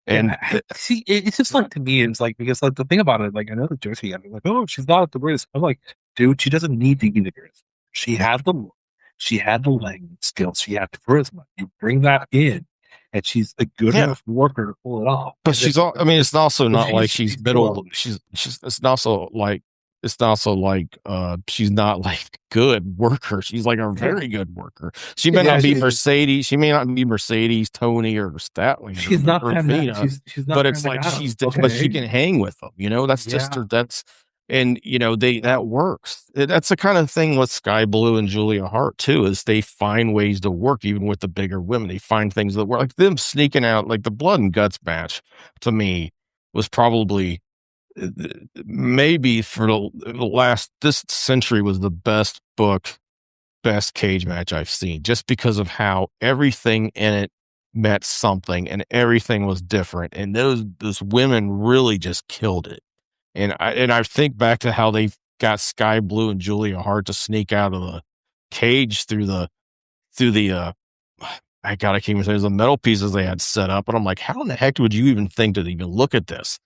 And see, it's just like, to me, it's like, because, like, the thing about it, like, I know the Jersey, I'm like, oh, she's not the greatest. I'm like, dude, she doesn't need to be the greatest. She had the look, she had the language skills, she had the charisma. You bring that in, and she's a good enough worker to pull it off. But it's also not like she's middle. She's it's also like it's also like she's not like good worker. She's like a very good worker. She may Yeah, not be she- Mercedes. She may not be Mercedes, Tony, or Statlander. She's not or Van Damme. Vina, She's not but Van it's like Damme. but she Okay. can hang with them. You know, that's just Yeah. her. That's and you know that works. That's the kind of thing with Sky Blue and Julia Hart too. Is they find ways to work even with the bigger women. They find things that work. Like them sneaking out, like the blood and guts match to me was probably maybe for the last this century was the best book, best cage match I've seen, just because of how everything in it meant something and everything was different. And those women really just killed it. And I think back to how they got Sky Blue and Julia Hart to sneak out of the cage through the I can't even say the metal pieces they had set up. And I'm like, how in the heck would you even think to even look at this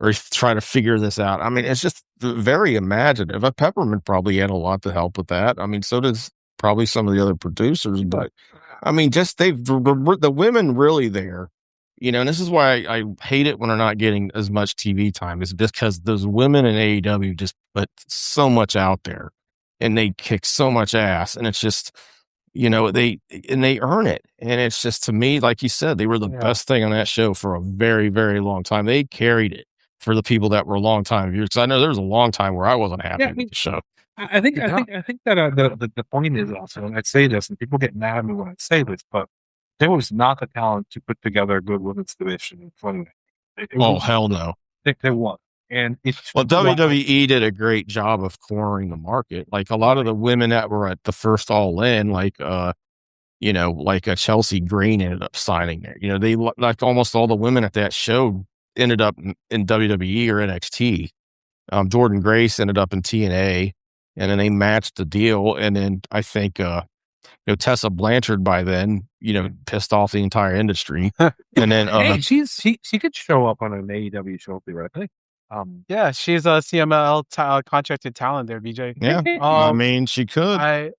or try to figure this out? I mean, it's just very imaginative. Peppermint probably had a lot to help with that. I mean, so does probably some of the other producers, but I mean, just the women really there, you know, and this is why I hate it when they're not getting as much TV time, is because those women in AEW just put so much out there and they kick so much ass. And it's just, you know, they earn it. And it's just, to me, like you said, they were the best thing on that show for a very, very long time. They carried it for the people that were long time viewers. Cause I know there was a long time where I wasn't happy with the show. I think that the point is also, and I say this, and people get mad at me when I say this, but there was not the talent to put together a good women's division in front of it. Oh, hell no. There was. And it's well, WWE did a great job of cornering the market. Like a lot of the women that were at the first All In, like you know, like a Chelsea Green ended up signing there. You know, they like almost all the women at that show ended up in WWE or NXT. Jordan Grace ended up in TNA, and then they matched the deal. And then I think you know, Tessa Blanchard by then, you know, pissed off the entire industry. And then hey, she could show up on an AEW show theoretically. yeah, she's a CMLL contracted talent there, BJ. Yeah, I mean, she could. I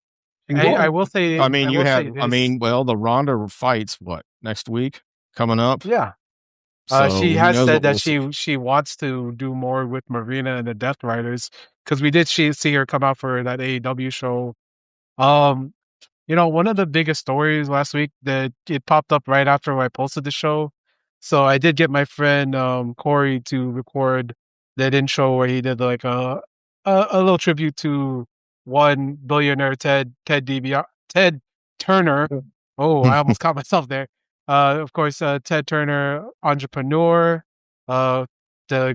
will say. I mean, well, the Ronda fights what next week coming up. Yeah. So she has said that we'll she wants to do more with Marina and the Death Riders, because we did see her come out for that AEW show. You know, one of the biggest stories last week that it popped up right after I posted the show. So I did get my friend Corey to record that intro where he did like a little tribute to one billionaire Ted Turner. Oh, I almost caught myself there. Of course, Ted Turner, entrepreneur, the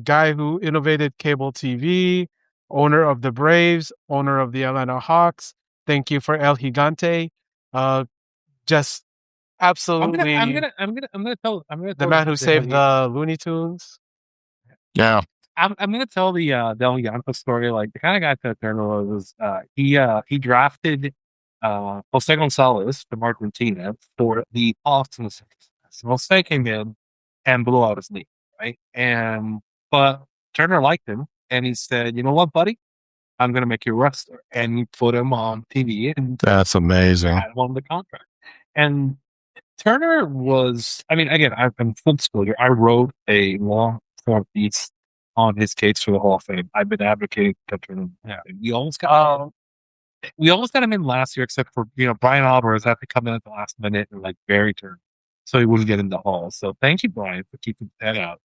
guy who innovated cable TV, owner of the Braves, owner of the Atlanta Hawks. Thank you for El Gigante. Just absolutely. I'm gonna tell the man who saved the Looney Tunes. Yeah. I'm gonna tell the Del Gigante story. Like the kind of guy Ted Turner was, he drafted Jose Gonzalez from Argentina for the Austin Sixers. Jose came in and blew out his knee, right? But Turner liked him, and he said, "You know what, buddy? I'm going to make you a wrestler." And he put him on TV, and that's amazing. I won the contract. And Turner was, I mean, again, I'm full disclosure. I wrote a long form piece on his case for the Hall of Fame. I've been advocating for Turner. Yeah. We almost got him in last year, except for, you know, Brian Alvarez had to come in at the last minute and like bury Turner, so he wouldn't get in the Hall. So thank you, Brian, for keeping that out.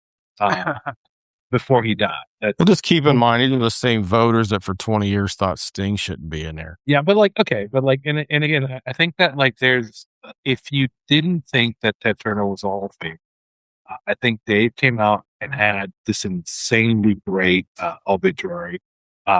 Before he died. Well, just keep in mind, these are the same voters that for 20 years thought Sting shouldn't be in there. Yeah, but like, okay, but like, and again, I think that like, there's, if you didn't think that Ted Turner was all of fame, I think Dave came out and had this insanely great obituary.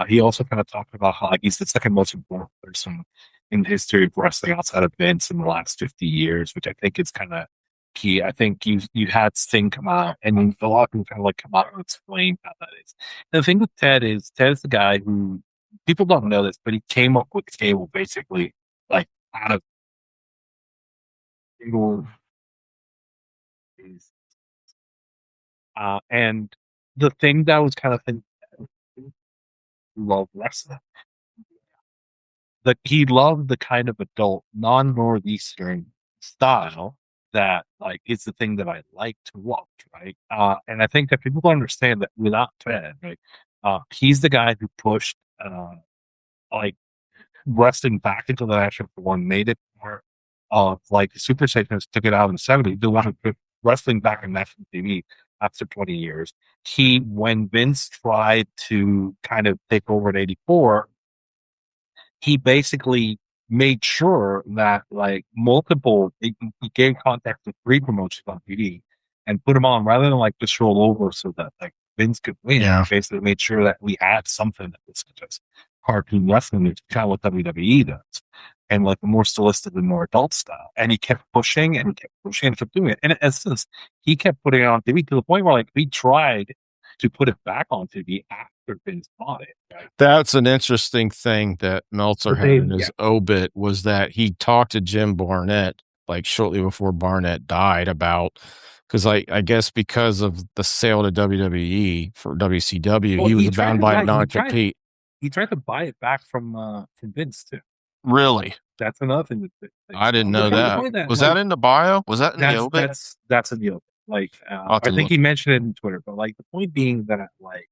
He also kind of talked about how like, he's the second most important person in the history of wrestling outside of Vince in the last 50 years, which I think is kind of key. I think you had Sting come out, and a lot of people kind of like come out and explain how that is. And the thing with Ted's the guy who, people don't know this, but he came up with cable basically like out of single. And the thing that was kind of love wrestling. He loved the kind of adult, non-Northeastern style that like is the thing that I like to watch, right? And I think that people don't understand that without Ted, right, He's the guy who pushed like wrestling back into the national one, made it more like the Super Saiyans took it out in the 70s. The one who put wrestling back in national TV after 20 years. When Vince tried to kind of take over at 84, he basically made sure that like he gave contact to 3 promotions on TV and put them on rather than like just roll over so that like Vince could win. Yeah. He basically made sure that we had something that was just cartoon wrestling, which is kind of what WWE does, and like a more stylistic and more adult style. And he kept pushing and kept doing it. And in essence, he kept putting it on TV to the point where like we tried to put it back on TV after Vince bought it. Right? That's an interesting thing that Meltzer had in his obit, was that he talked to Jim Barnett like shortly before Barnett died about, because I guess because of the sale to WWE for WCW, he was bound by a non-compete. He tried to buy it back from Vince too. Really? That's another thing. I didn't know that. Was that in the bio? Was that in the obit? That's in the obit. Like, I think he mentioned it in Twitter, but like the point being that like,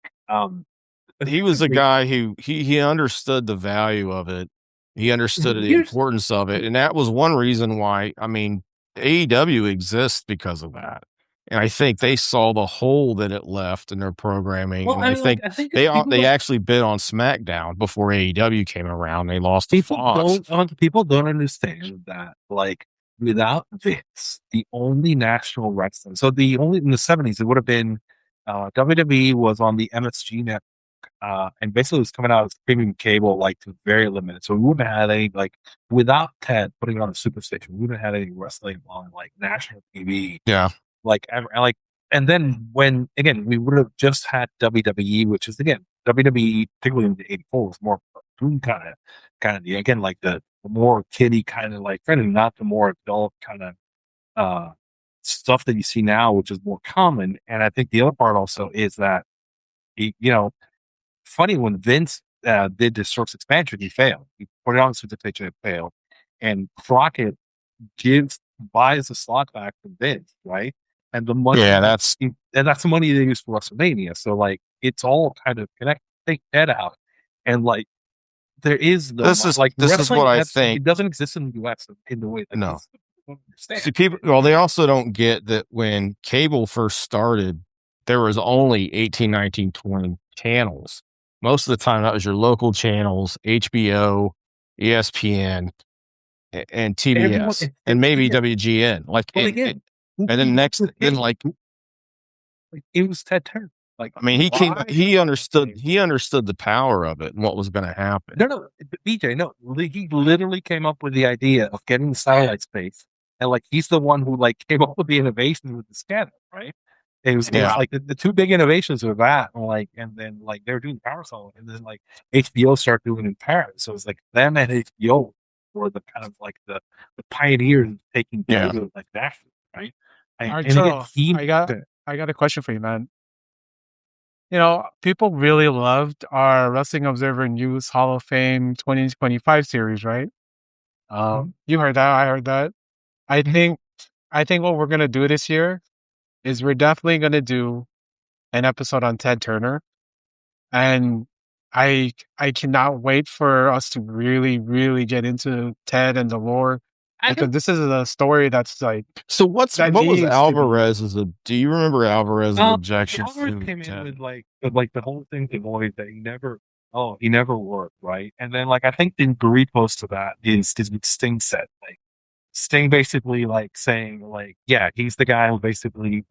he was a guy who he understood the value of it. He understood the importance of it. And that was one reason why, I mean, AEW exists because of that. And I think they saw the hole that it left in their programming. Well, and I think they actually bid on SmackDown before AEW came around. They lost to Fox. People don't understand that, like, without Vince, the only national wrestling. So in the 70s, it would have been WWE was on the MSG network, and basically it was coming out as premium cable, like to very limited. So we wouldn't have had any, like, without Ted putting it on a superstation, we wouldn't have had any wrestling on like national TV. Yeah, like and then when again we would have just had WWE, which is again WWE, particularly in the '84, was more kind of again like the more kiddie kind of like friendly, not the more adult kind of stuff that you see now, which is more common. And I think the other part also is that funny, when Vince did the Source expansion, he failed. He put it on the expansion, it failed, and Crockett buys the slot back from Vince, right? And the money, that's the money they use for WrestleMania. So like it's all kind of connected. Take that out, and like there is this is what I think. It doesn't exist in the US in the way that no. See, people, they also don't get that when cable first started, there was only 18, 19, 20 channels. Most of the time, that was your local channels, HBO, ESPN, and TBS, and maybe WGN. Like, and then it was Ted Turner. Like, I mean, he understood the power of it and what was going to happen. No, BJ, no, he literally came up with the idea of getting the satellite space, and like he's the one who like came up with the innovation with the scanner, right? It was like the 2 big innovations were that, and then like they were doing Power Song, and then like HBO started doing it in Paris. So it's like them and HBO were the kind of like the pioneers taking cable like that, right? I got a question for you, man. You know, people really loved our Wrestling Observer News Hall of Fame 2025 series, right? You heard that. I heard that. I think what we're gonna do this year is we're definitely gonna do an episode on Ted Turner, and I cannot wait for us to really, really get into Ted and the lore. Because this is a story that's like. So what was Alvarez's? Do you remember Alvarez's objection? Alvarez came in with like the whole thing to avoid that he never worked, right? And then like I think the repost to that is what Sting said. Like Sting basically like saying like, yeah, he's the guy who basically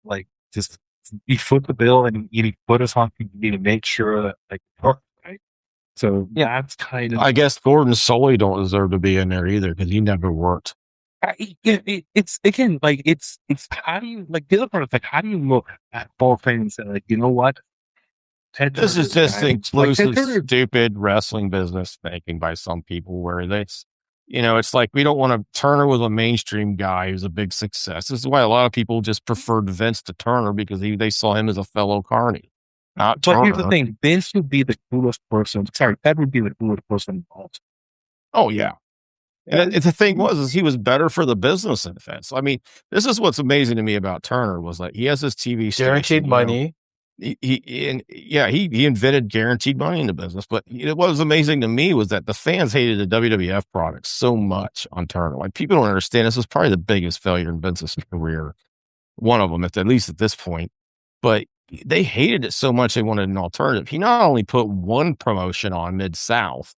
like just he foot the bill and he put us on TV to make sure that like worked, right? So yeah, that's kind of. I guess Gordon Soley don't deserve to be in there either because he never worked. It's again like it's how do you like the other part of like how do you look at both things and like you know what? This is just inclusive, stupid wrestling business making by some people where it's like we don't want to. Turner was a mainstream guy who's a big success. This is why a lot of people just preferred Vince to Turner because they saw him as a fellow carny. But here's the thing: Vince would be the coolest person. Sorry, Ted would be the coolest person involved. Oh yeah, and the thing is he was better for the business in Vince. I mean, this is what's amazing to me about Turner was like he has his TV guaranteed money. he invented guaranteed money in the business. But what was amazing to me was that the fans hated the WWF product so much on Turner. Like, people don't understand, this was probably the biggest failure in Vince's career, one of them at least at this point. But they hated it so much they wanted an alternative. He not only put one promotion on Mid-South,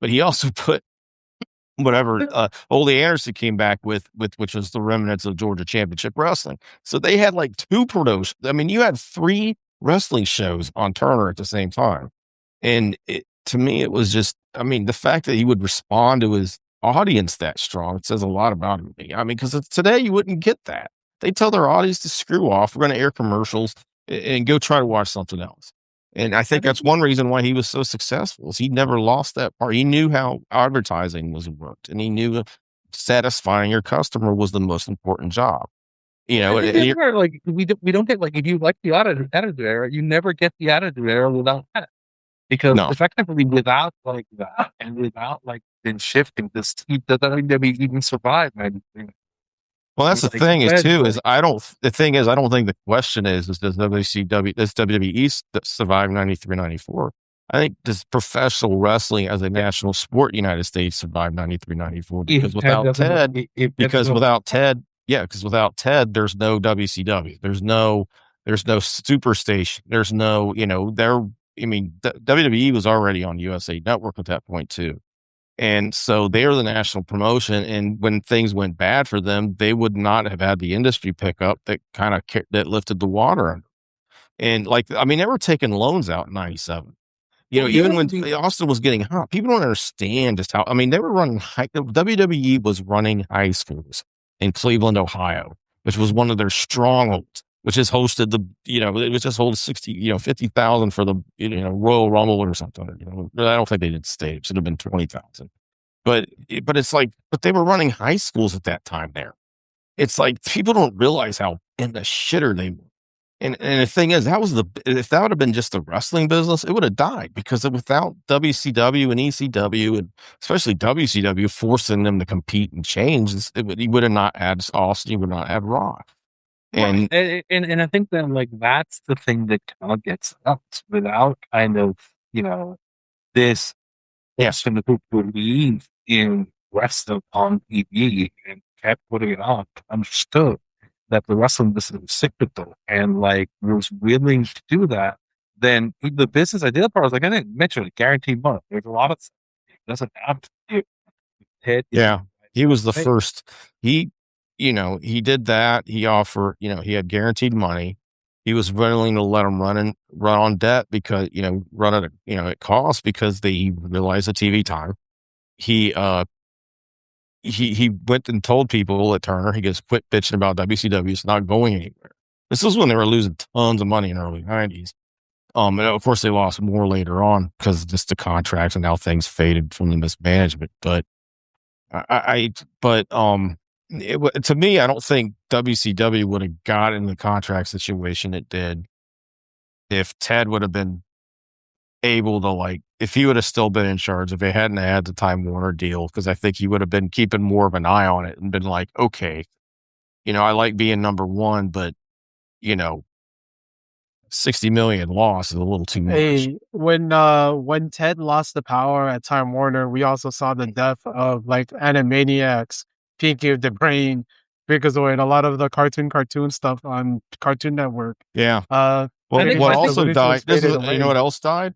but he also put whatever Ole Anderson came back with which was the remnants of Georgia Championship Wrestling. So they had like two promotions. I mean, you had 3 wrestling shows on Turner at the same time. And to me, it was just, I mean, the fact that he would respond to his audience that strong, it says a lot about him. I mean, because today you wouldn't get that. They tell their audience to screw off. We're going to air commercials and go try to watch something else. And I think that's one reason why he was so successful, is he never lost that part. He knew how advertising was worked, and he knew satisfying your customer was the most important job. You know, like we don't get, like, if you like the attitude era, you never get the attitude era without that, because effectively without like that and without like then shifting this, the WWE even survived. Well, that's the thing is too, is I don't think the question is does WWE survive 93, 94? I think does professional wrestling as a national sport in the United States survive 93, 94? Because without Ted, there's no WCW. There's no Superstation. There's no, WWE was already on USA Network at that point too. And so they're the national promotion. And when things went bad for them, they would not have had the industry pickup that that lifted the water. And like, I mean, they were taking loans out in 97. Even when Austin was getting hot, people don't understand just how, I mean, they were running WWE was running high schools in Cleveland, Ohio, which was one of their strongholds, which has hosted it was just hold 50,000 for the, Royal Rumble or something. I don't think they did stage. It should have been 20,000. But it's like, but they were running high schools at that time there. It's like, people don't realize how in the shitter they were. And the thing is, if that would have been just the wrestling business, it would have died, because without WCW and ECW, and especially WCW forcing them to compete and change, you would have not had Austin, you would not have Raw. And I think that, like, that's the thing that kind of gets up without kind of, this person who believed in wrestling on TV and kept putting it on, understood that the wrestling business was cyclical and like was willing to do that. Then the business idea part was like, I didn't mention it, guaranteed money. There's a lot of it doesn't have to do. He was the first. He did that. He offered, he had guaranteed money. He was willing to let them run on debt because, run at, at cost, because they realized the TV time. He went and told people at Turner, he goes, quit bitching about WCW. It's not going anywhere. This was when they were losing tons of money in the early 90s. And of course they lost more later on because of just the contracts and how things faded from the mismanagement. But to me, I don't think WCW would have got in the contract situation it did if Ted would have been able to, like, if he would have still been in charge, if they hadn't had the Time Warner deal, because I think he would have been keeping more of an eye on it and been like, okay, I like being number one, but 60 million loss is a little too much. Hey, when Ted lost the power at Time Warner, we also saw the death of like Animaniacs, Pinky of the Brain, Freakazoid, and a lot of the cartoon stuff on Cartoon Network. Yeah. What also died? What else died?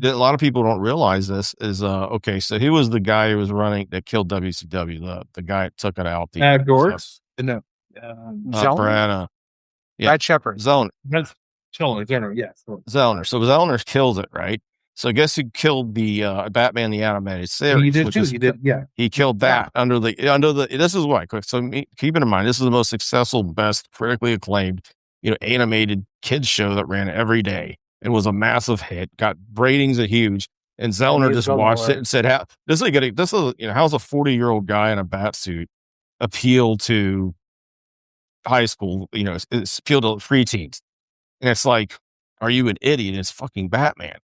A lot of people don't realize this is okay. So he was the guy who was running that killed WCW. The guy that took it out. George? No. Brad Shepard. Zellner. Yes. Zellner. So Zellner kills it, right? So guess who killed the Batman the Animated Series? He did too. He did. Yeah. He killed that under the. This is why. So keep in mind, this is the most successful, best, critically acclaimed, animated kids show that ran every day. It was a massive hit. Got ratings are huge. And Zellner just watched it and said, how's a 40-year-old guy in a bat suit appeal to high school, it's appeal to preteens. And it's like, are you an idiot? It's fucking Batman.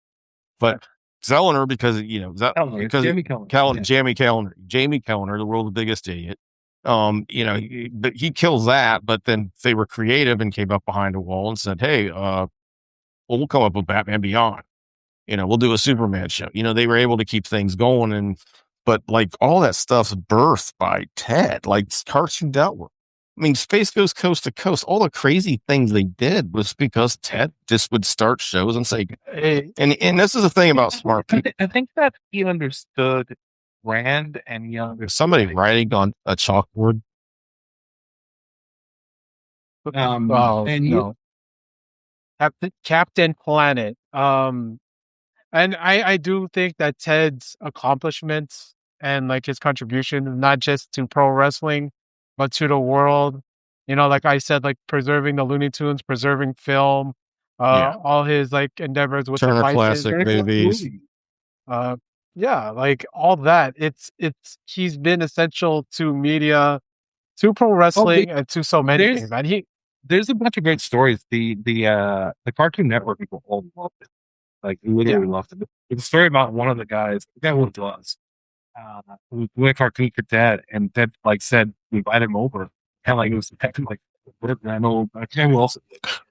But Zellner, because Jamie Kellner, the world's biggest idiot. But he kills that. But then they were creative and came up behind a wall and said, hey, well, we'll come up with Batman Beyond. We'll do a Superman show. They were able to keep things going, but like all that stuff's birthed by Ted, like Cartoon Network. I mean, Space Ghost Coast to Coast, all the crazy things they did was because Ted just would start shows and say, Hey, and this is the thing about smart people. I think that he understood brand and he understood Somebody writing on a chalkboard. and no. Captain Planet. And I do think that Ted's accomplishments and like his contribution, not just to pro wrestling, but to the world, like I said, like preserving the Looney Tunes, preserving film, all his like endeavors with Turner devices, Classic movies. yeah, like all that. He's been essential to media, to pro wrestling, and to so many things, man. There's a bunch of great stories. The Cartoon Network people all loved it. Like, literally loved it. There's a story about one of the guys, I forget who it was, who was doing a cartoon for Ted, and Ted, like, said, we invited him over. And, like, it was like, Burt Reynolds, I can't who else.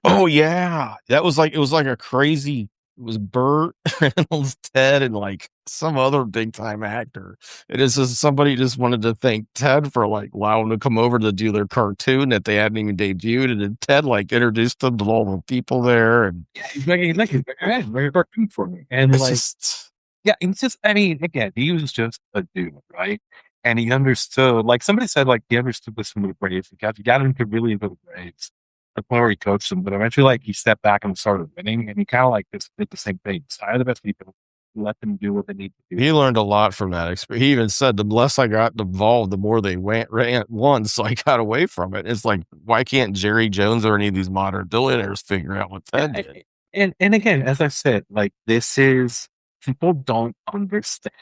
Oh, yeah. It was like a crazy, it was Burt Reynolds, Ted, and, like, some other big-time actor. It is just somebody just wanted to thank Ted for, like, allowing them to come over to do their cartoon that they hadn't even debuted, and then Ted, like, introduced them to all the people there, and He's like, hey, make a cartoon for me. And, it's like, just... yeah, it's just, I mean, again, he was just a dude, right? And he understood, like somebody said, like he understood this from the Braves. He got him to really into the Braves. The point where he coached them, but eventually, like he stepped back and started winning, and he kind of like just did the same thing. Hire the best people, let them do what they need to do. He learned a lot from that experience. He even said the less I got involved, the more they won. So I got away from it. It's like, why can't Jerry Jones or any of these modern billionaires figure out what Ted did? And again, as I said, like this is people don't understand.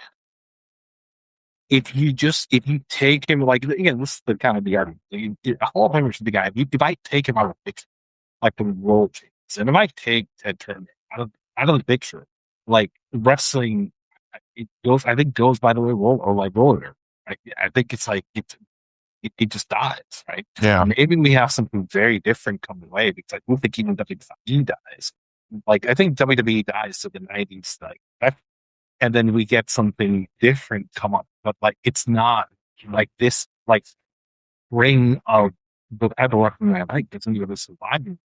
If you take him, like again, this is the kind of the argument. A Hall of Famer should be the guy. If I take him out of the picture, like the world changes, and if I take Ted Turner out of the picture, like wrestling, it goes. I think goes by the way roller. I think it's like it just dies, right? Yeah. Maybe we have something very different coming away because I don't think even WWE dies. Like I think WWE dies to the 90s, like that, and then we get something different come up. But like it's not like this like ring of the type of wrestling I like doesn't even survive.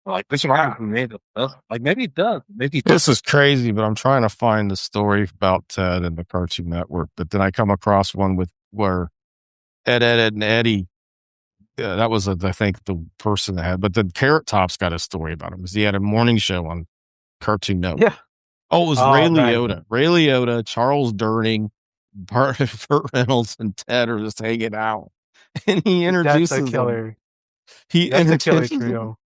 Like this made it does. Like maybe it does. Maybe this is crazy, but I'm trying to find the story about Ted and the Cartoon Network. But then I come across one with where Ed, and Eddie. That was, I think, the person that had. But then Carrot Top's got a story about him. He had a morning show on Cartoon Network. Yeah. Oh, it was Ray Liotta. Ray Liotta, Charles Durning, Burt Reynolds, and Ted are just hanging out, and he introduces That's a killer. them. That's a killer trio.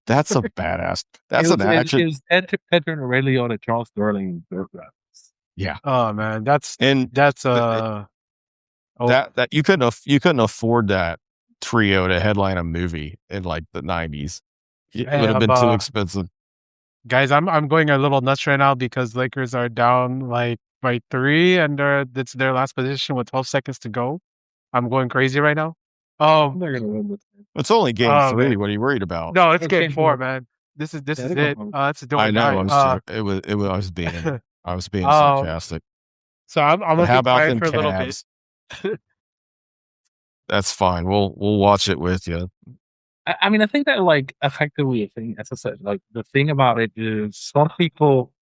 That's a badass. That's an action. It was Ed Turner, Ray Liotta, Charles Durning, and Burt Reynolds. Yeah. Oh man, that's that you couldn't afford that trio to headline a movie in like the 90s. It would have been too expensive. Guys, I'm going a little nuts right now because Lakers are down like by 3 and it's their last position with 12 seconds to go. I'm going crazy right now. They're gonna win this. It's only game 3. Man. What are you worried about? No, it's game 4, man. This is it. It's a I know. I was being sarcastic. So I'm gonna how about them for a little bit. That's fine. We'll watch it with you. I mean, I think that like effectively, as I said, like the thing about it is some people,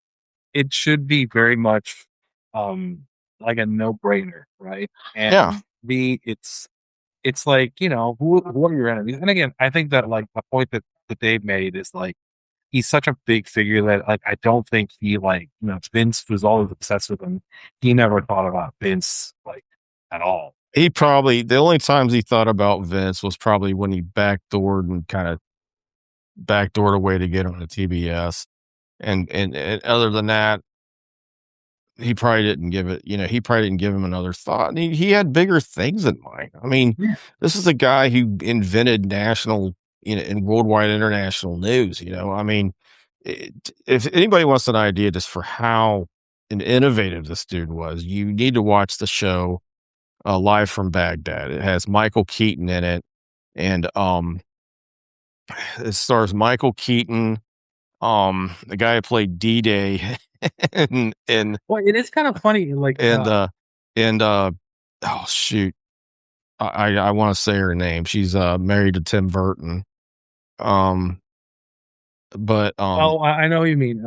it should be very much like a no-brainer, right? And it's like, who are your enemies? And again, I think that like the point that Dave made is like he's such a big figure that like I don't think he like Vince was always obsessed with him. He never thought about Vince like at all. He probably, the only times he thought about Vince was probably when he backdoored and kind of backdoored a way to get on the TBS. And other than that, he probably didn't give it, he probably didn't give him another thought. He had bigger things in mind. I mean, This is a guy who invented national, and worldwide international news, I mean, if anybody wants an idea just for how innovative this dude was, you need to watch the show Live from Baghdad. It has Michael Keaton in it, and it stars Michael Keaton, the guy who played D-Day and Well, it is kind of funny. Like, oh shoot, I want to say her name. She's married to Tim Burton. But I know what you mean.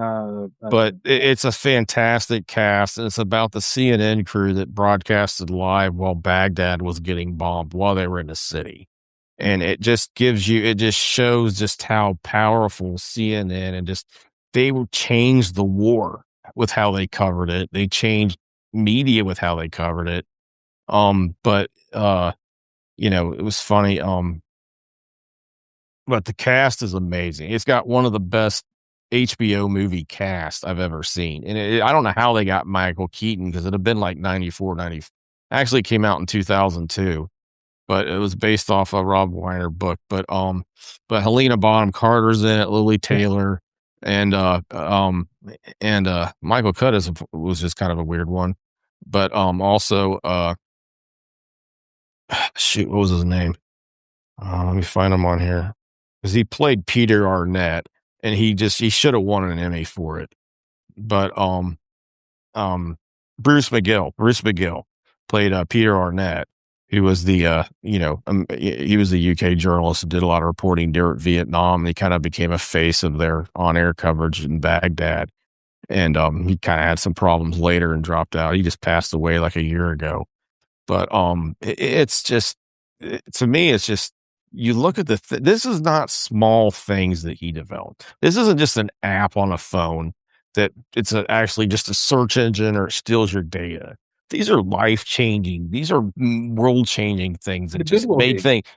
but it's a fantastic cast, and it's about the CNN crew that broadcasted live while Baghdad was getting bombed while they were in the city. And it just shows just how powerful CNN and they changed the war with how they covered it. They changed media with how they covered it. But it was funny. But the cast is amazing. It's got one of the best HBO movie cast I've ever seen. And I don't know how they got Michael Keaton, because it had been like 94, 90. Actually, it came out in 2002, but it was based off a Rob Weiner book. But Helena Bonham Carter's in it, Lily Taylor, and Michael Cutt was just kind of a weird one. But also, shoot, what was his name? Let me find him on here, because he played Peter Arnett, and he should have won an Emmy for it. But Bruce McGill played Peter Arnett, who was the he was the UK journalist who did a lot of reporting during Vietnam. And he kind of became a face of their on-air coverage in Baghdad, and he kind of had some problems later and dropped out. He just passed away like a year ago. But it's just, to me, it's just, you look at this is not small things that he developed. This isn't just an app on a phone that it's actually just a search engine or it steals your data. These are life-changing. These are world-changing things that just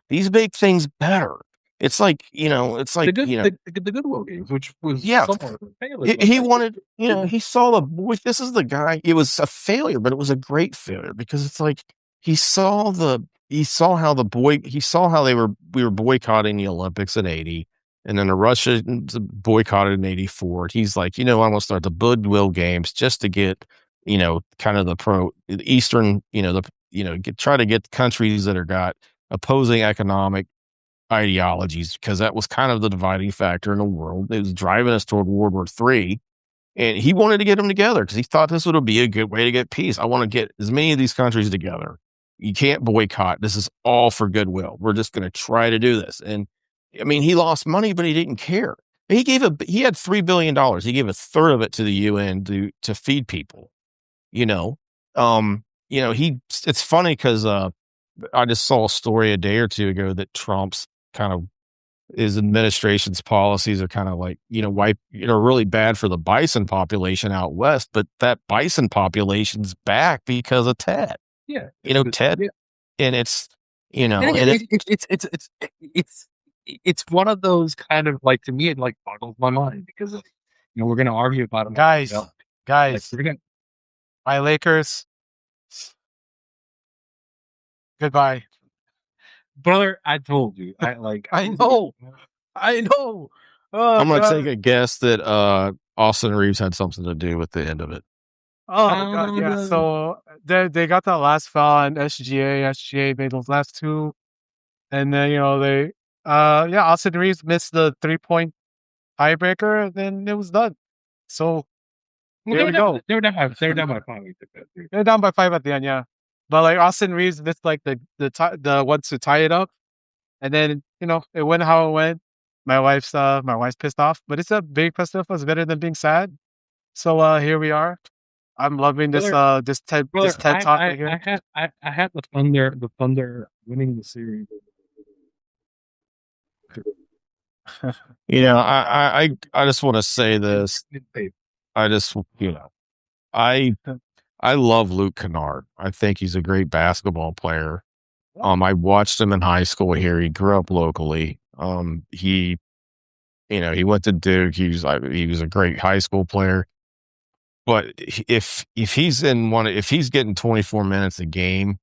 these make things better. It's like, it's like, the Goodwill games, which was somewhat failure. He wanted, he saw this is the guy. It was a failure, but it was a great failure, because it's like he saw how we were boycotting the Olympics in 80, and then the Russians boycotted in 84. He's like, I'm going to start the Goodwill games just to get, kind of the Eastern, try to get countries that are got opposing economic ideologies, because that was kind of the dividing factor in the world. It was driving us toward World War III. And he wanted to get them together because he thought this would be a good way to get peace. I want to get as many of these countries together. You can't boycott. This is all for goodwill. We're just going to try to do this. And I mean, he lost money, but he didn't care. He had $3 billion. He gave a third of it to the UN to feed people. It's funny because I just saw a story a day or two ago that Trump's his administration's policies are kind of like, really bad for the bison population out west, but that bison population's back because of Ted. Yeah. Ted. Yeah. And it's, it's one of those kind of, like, to me, it like boggles my mind, because we're going to argue about it. Guys, like, my Lakers. Goodbye. Brother, I told you. I know. I'm going to take a guess that Austin Reeves had something to do with the end of it. Oh, God, yeah. So they got that last foul on SGA. SGA made those last two. And then, Austin Reeves missed the 3-point tiebreaker, and then it was done. So here we go. They were down by 5. They're down by 5 at the end, yeah. But like Austin Reeves missed like the ones to tie it up, and then it went how it went. My wife's pissed off, but it's a big festival. It's better than being sad. So here we are. I'm loving this this TED talk right here. I had the Thunder winning the series. I just want to say this. I love Luke Kennard. I think he's a great basketball player. I watched him in high school here. He grew up locally. He went to Duke. He was a great high school player. But if he's getting 24 minutes a game,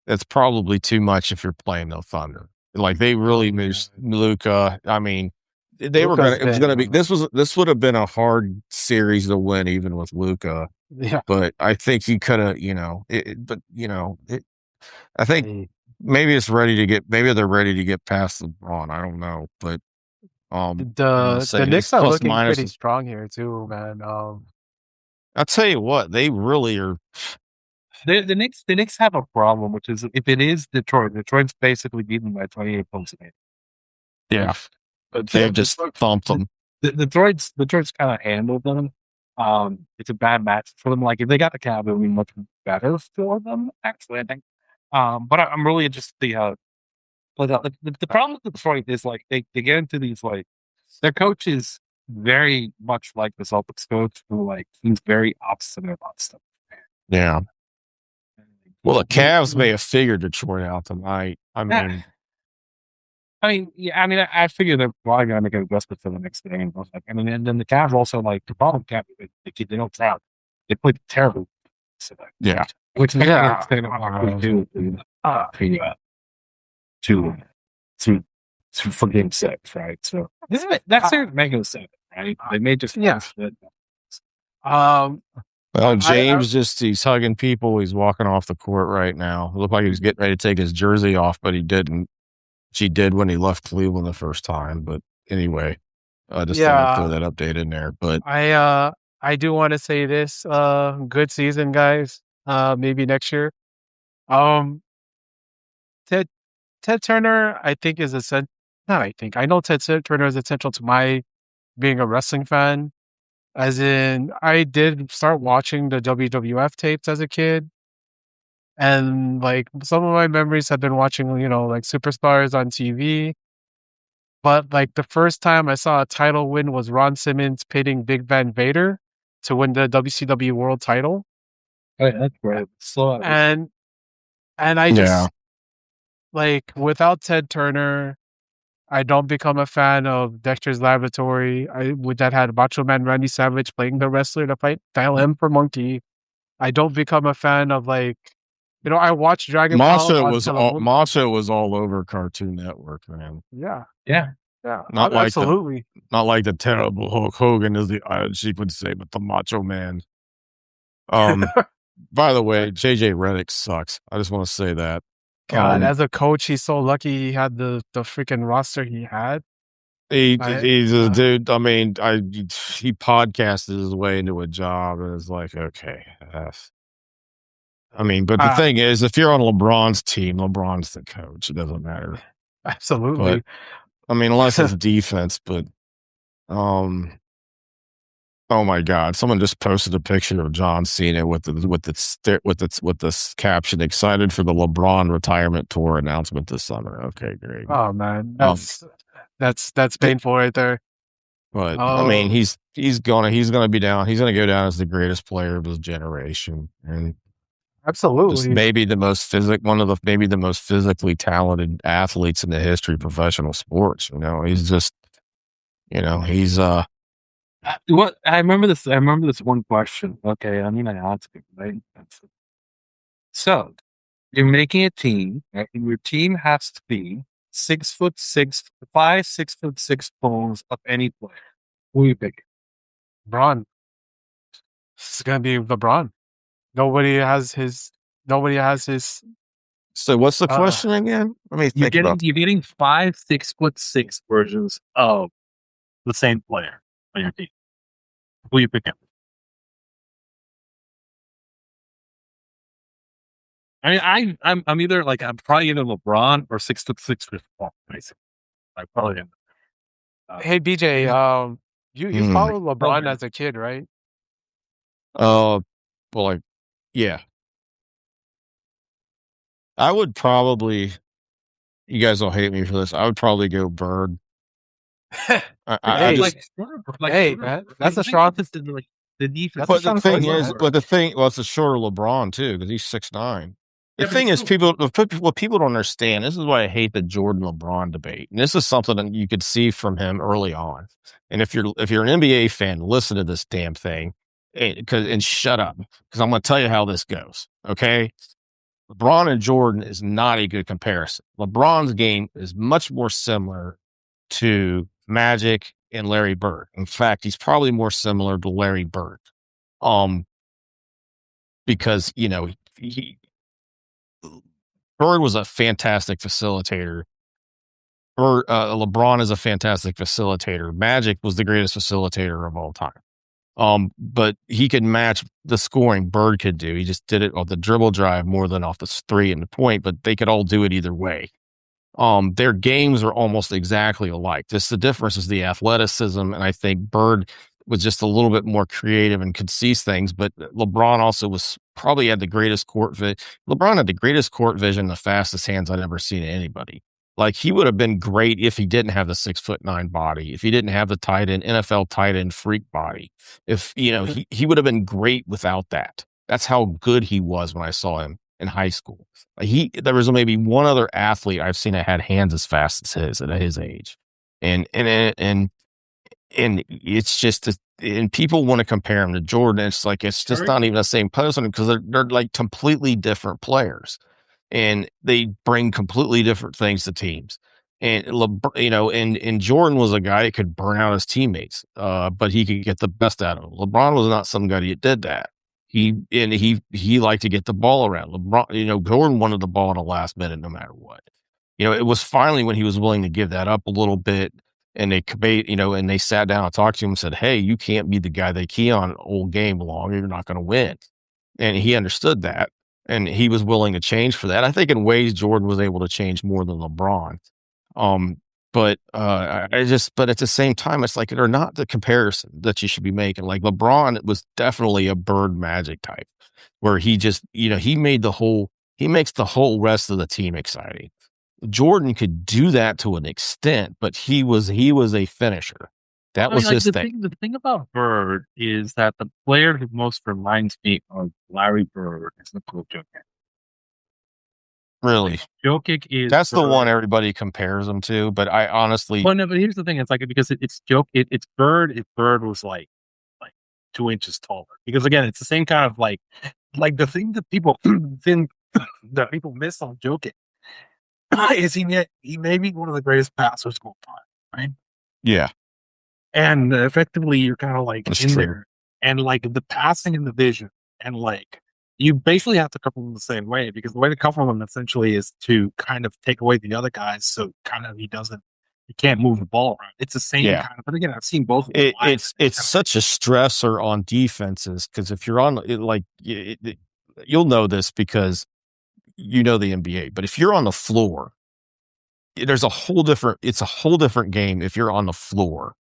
that's probably too much if you're playing the Thunder. Like, they really missed Luca. I mean, this would have been a hard series to win, even with Luca. Yeah. But I think he could have, I think maybe they're ready to get past LeBron. I don't know, but The say Knicks his are plus looking minus. pretty strong here too, man. I'll tell you what, they really are. The Knicks have a problem, which is if it is Detroit's basically beaten by 28 points a game. Yeah, But they've just thumped them. Detroit's kind of handled them. It's a bad match for them. Like if they got the Cavs, it would be much better for them. Actually, I think. But I'm really interested to see how it plays out. The problem with Detroit is like they get into these like their coach is very much like the Celtics coach, who like he's very obstinate about stuff. Yeah. Well, the Cavs may have figured Detroit out tonight. I mean, I figure they're probably going to make an adjustment for the next game. And then the Cavs also like the problem Cavs they don't travel. They played terrible. yeah. Which is it's going to for game 6, right? So that's their mega 7, right? They may just Well, James he's hugging people. He's walking off the court right now. It looked like he was getting ready to take his jersey off, but he didn't. She did when he left Cleveland the first time. But anyway, I just thought I'd throw that update in there. But I do want to say this. Good season, guys. Maybe next year. Ted Turner, I think is essential. Not I think. I know Ted Turner is essential to my being a wrestling fan. As in, I did start watching the WWF tapes as a kid. And like some of my memories have been watching, like superstars on TV. But like the first time I saw a title win was Ron Simmons pitting Big Van Vader to win the WCW World Title. That's great. And I just like without Ted Turner, I don't become a fan of Dexter's Laboratory. That had Macho Man Randy Savage playing the wrestler to fight Dial M for Monkey. I don't become a fan of like, I watched Dragon Ball. Macho was all over Cartoon Network, man. Yeah. Not like absolutely. Not like the terrible Hulk Hogan, as the she would say, but the Macho Man. By the way, JJ Redick sucks. I just want to say that. God, as a coach, he's so lucky he had the freaking roster he had. He's a dude. I mean, he podcasted his way into a job, and it's like, okay. But the thing is, if you're on LeBron's team, LeBron's the coach. It doesn't matter. Absolutely. But, unless it's defense. But, oh my God! Someone just posted a picture of John Cena with the caption "Excited for the LeBron retirement tour announcement this summer." Okay, great. Oh man, that's painful right there. But he's gonna be down. He's gonna go down as the greatest player of his generation, and absolutely, just maybe the most physically talented athletes in the history of professional sports. He's just, he's What I remember this one question. Okay, I need an answer, right? So you're making a team, right? And your team has to be 6'6", 6'6" poles of any player. Who are you picking? LeBron. This is gonna be LeBron. Nobody has his. So what's the question again? Let me think you're getting 5 6'6" versions of the same player on your team. Who you picking? I'm probably either LeBron or 6'6" Chris Paul, basically. I probably am. Hey BJ, you followed LeBron as a kid, right? Yeah. I would probably. You guys don't hate me for this. I would probably go Bird. Man, that's a strong. The defense. But the thing is, it's a shorter LeBron too, because he's 6'9". The thing is, what people don't understand. This is why I hate the Jordan LeBron debate, and this is something that you could see from him early on. And if you're an NBA fan, listen to this damn thing, and shut up, because I'm going to tell you how this goes. Okay, LeBron and Jordan is not a good comparison. LeBron's game is much more similar to Magic and Larry Bird. In fact, he's probably more similar to Larry Bird. Because, Bird was a fantastic facilitator. LeBron is a fantastic facilitator. Magic was the greatest facilitator of all time. But he could match the scoring Bird could do. He just did it off the dribble drive more than off the three and the point, but they could all do it either way. Their games are almost exactly alike. Just the difference is the athleticism, and I think Bird was just a little bit more creative and could see things. But LeBron also probably had the greatest court vision. LeBron had the greatest court vision, the fastest hands I'd ever seen in anybody. Like, he would have been great if he didn't have the 6'9" body, if he didn't have the tight end, NFL tight end freak body. If, he would have been great without that. That's how good he was when I saw him in high school. There was maybe one other athlete I've seen that had hands as fast as his at his age. And it's just, and people want to compare him to Jordan. It's like, it's just not even the same person, because they're like completely different players. And they bring completely different things to teams. And and Jordan was a guy that could burn out his teammates, but he could get the best out of them. LeBron was not some guy that did that. He liked to get the ball around. LeBron, Jordan wanted the ball in the last minute, no matter what. It was finally when he was willing to give that up a little bit, and and they sat down and talked to him and said, "Hey, you can't be the guy they key on all game long. You're not going to win." And he understood that. And he was willing to change for that. I think in ways Jordan was able to change more than LeBron. But at the same time, it's like, they're not the comparison that you should be making. Like, LeBron was definitely a Bird Magic type, where he just, he makes the whole rest of the team exciting. Jordan could do that to an extent, but he was a finisher. That was his thing. The thing about Bird is that the player who most reminds me of Larry Bird is Nikola Jokic. Really? Jokic is... That's Bird. The one everybody compares him to, but I honestly... Well, no, but here's the thing. It's like, because it's Bird if Bird was like 2 inches taller. Because, again, it's the same kind of like the thing that people think that people miss on Jokic is he may be one of the greatest passers of all time, right? Yeah. And effectively, you're kind of like That's in true. there, and like the passing and the vision, and like you basically have to couple them the same way, because the way to couple them essentially is to kind of take away the other guys, so kind of he can't move the ball around. It's the same kind of. But again, I've seen both. It's such a stressor on defenses, because if you're on you'll know this because you know the NBA. But if you're on the floor, it's a whole different game if you're on the floor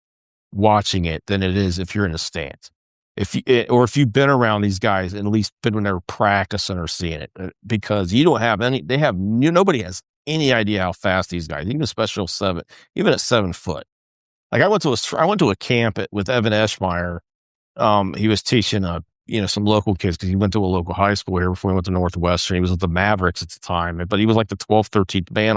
watching it than it is if you're in the stands. If you've been around these guys, and at least been when they're practicing or seeing it, because you don't have nobody has any idea how fast these guys, even even at 7 foot. Like, I went to a camp with Evan Eschmeyer. He was teaching some local kids, because he went to a local high school here before he went to Northwestern. He was with the Mavericks at the time, but he was like the 12th, 13th man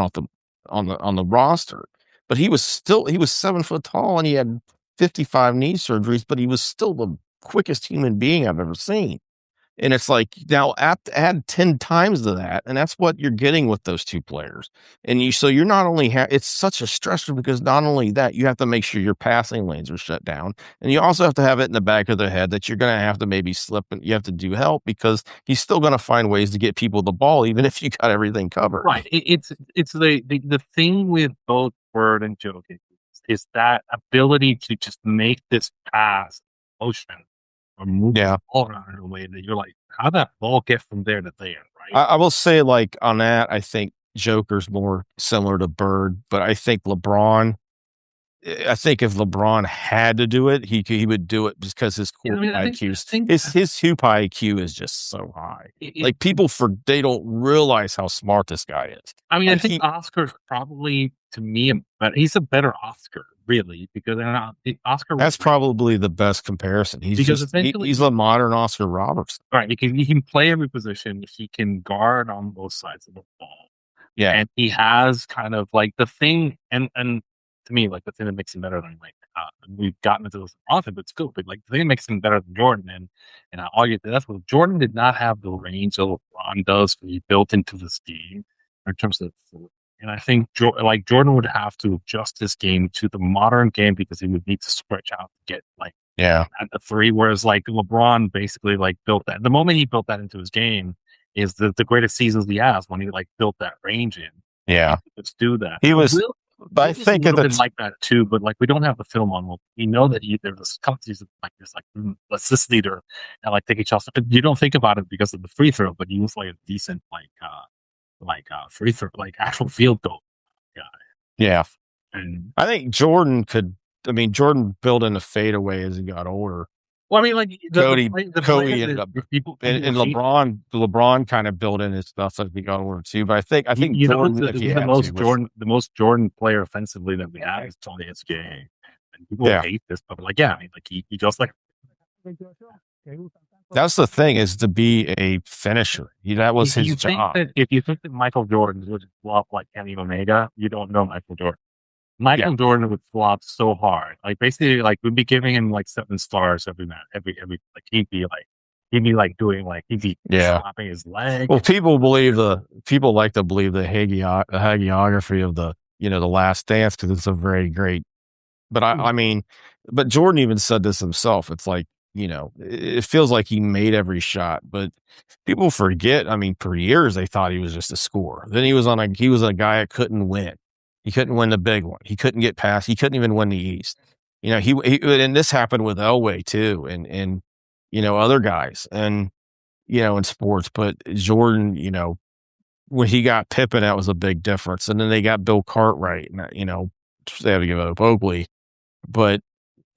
on the roster. But he was 7 foot tall, and he had 55 knee surgeries, but he was still the quickest human being I've ever seen. And it's like, now add 10 times to that, and that's what you're getting with those two players. And you're not only it's such a stressor, because not only that, you have to make sure your passing lanes are shut down, and you also have to have it in the back of their head that you're going to have to maybe slip, and you have to do help, because he's still going to find ways to get people the ball, even if you got everything covered. Right. It's the thing with both Bird and Jokic is that ability to just make this pass motion or move the ball around in a way that you're like, how'd that ball get from there to there, right? I will say, like, on that, I think Joker's more similar to Bird, but I think if LeBron had to do it, he would do it, just because his hoop IQ is just so high. Like, people they don't realize how smart this guy is. I mean, I think Oscar's probably, to me, but he's a better Oscar, really, because Oscar. That's probably the best comparison. He's a modern Oscar Robertson. Right, he can play every position. He can guard on both sides of the ball. Yeah, and he has kind of like the thing, and to me, like, the thing that makes him better than, like, we've gotten into this often, but it's cool. But like, the thing that makes him better than Jordan, and I argue that that's what Jordan did not have the range that LeBron does, he built into this game in terms of. And I think Jordan would have to adjust his game to the modern game, because he would need to stretch out to get at the three. Whereas like LeBron basically like built that. The moment he built that into his game is the greatest seasons he has, when he like built that range in. Yeah, Let's do that. He was But I It's a think little that bit like that too, but like we don't have the film on. Well, we know that there's this companies like this, like assist leader, and like take each other. You don't think about it because of the free throw, but you use like a decent free throw, like actual field goal. yeah. And I think Jordan could. I mean, Jordan built in a fadeaway as he got older. well, I mean, like Cody play ended up, people and hate. LeBron kind of built in his stuff as he got older too. But I think You know, Jordan, if he the had most to, was, the most Jordan player offensively that we have is Tony SGA. And people Yeah. hate this, but like, yeah, I mean, like he just like that's the thing, is to be a finisher. That was his job. If you think that Michael Jordan would flop like Kenny Omega, you don't know Michael Jordan. Michael Jordan would flop so hard. Like basically, like we'd be giving him like 7 stars every match, every like he'd be like doing like he'd be slapping his leg. Well, people like to believe the hagiography of the Last Dance, because it's a very great. But I mean, but Jordan even said this himself. It's like, it feels like he made every shot, but people forget. I mean, for years they thought he was just a scorer. Then he was a guy that couldn't win. He couldn't win the big one. He couldn't get past. He couldn't even win the East. He and this happened with Elway too, and other guys, and in sports. But Jordan, when he got Pippen, that was a big difference. And then they got Bill Cartwright, and they had to give up Oakley. But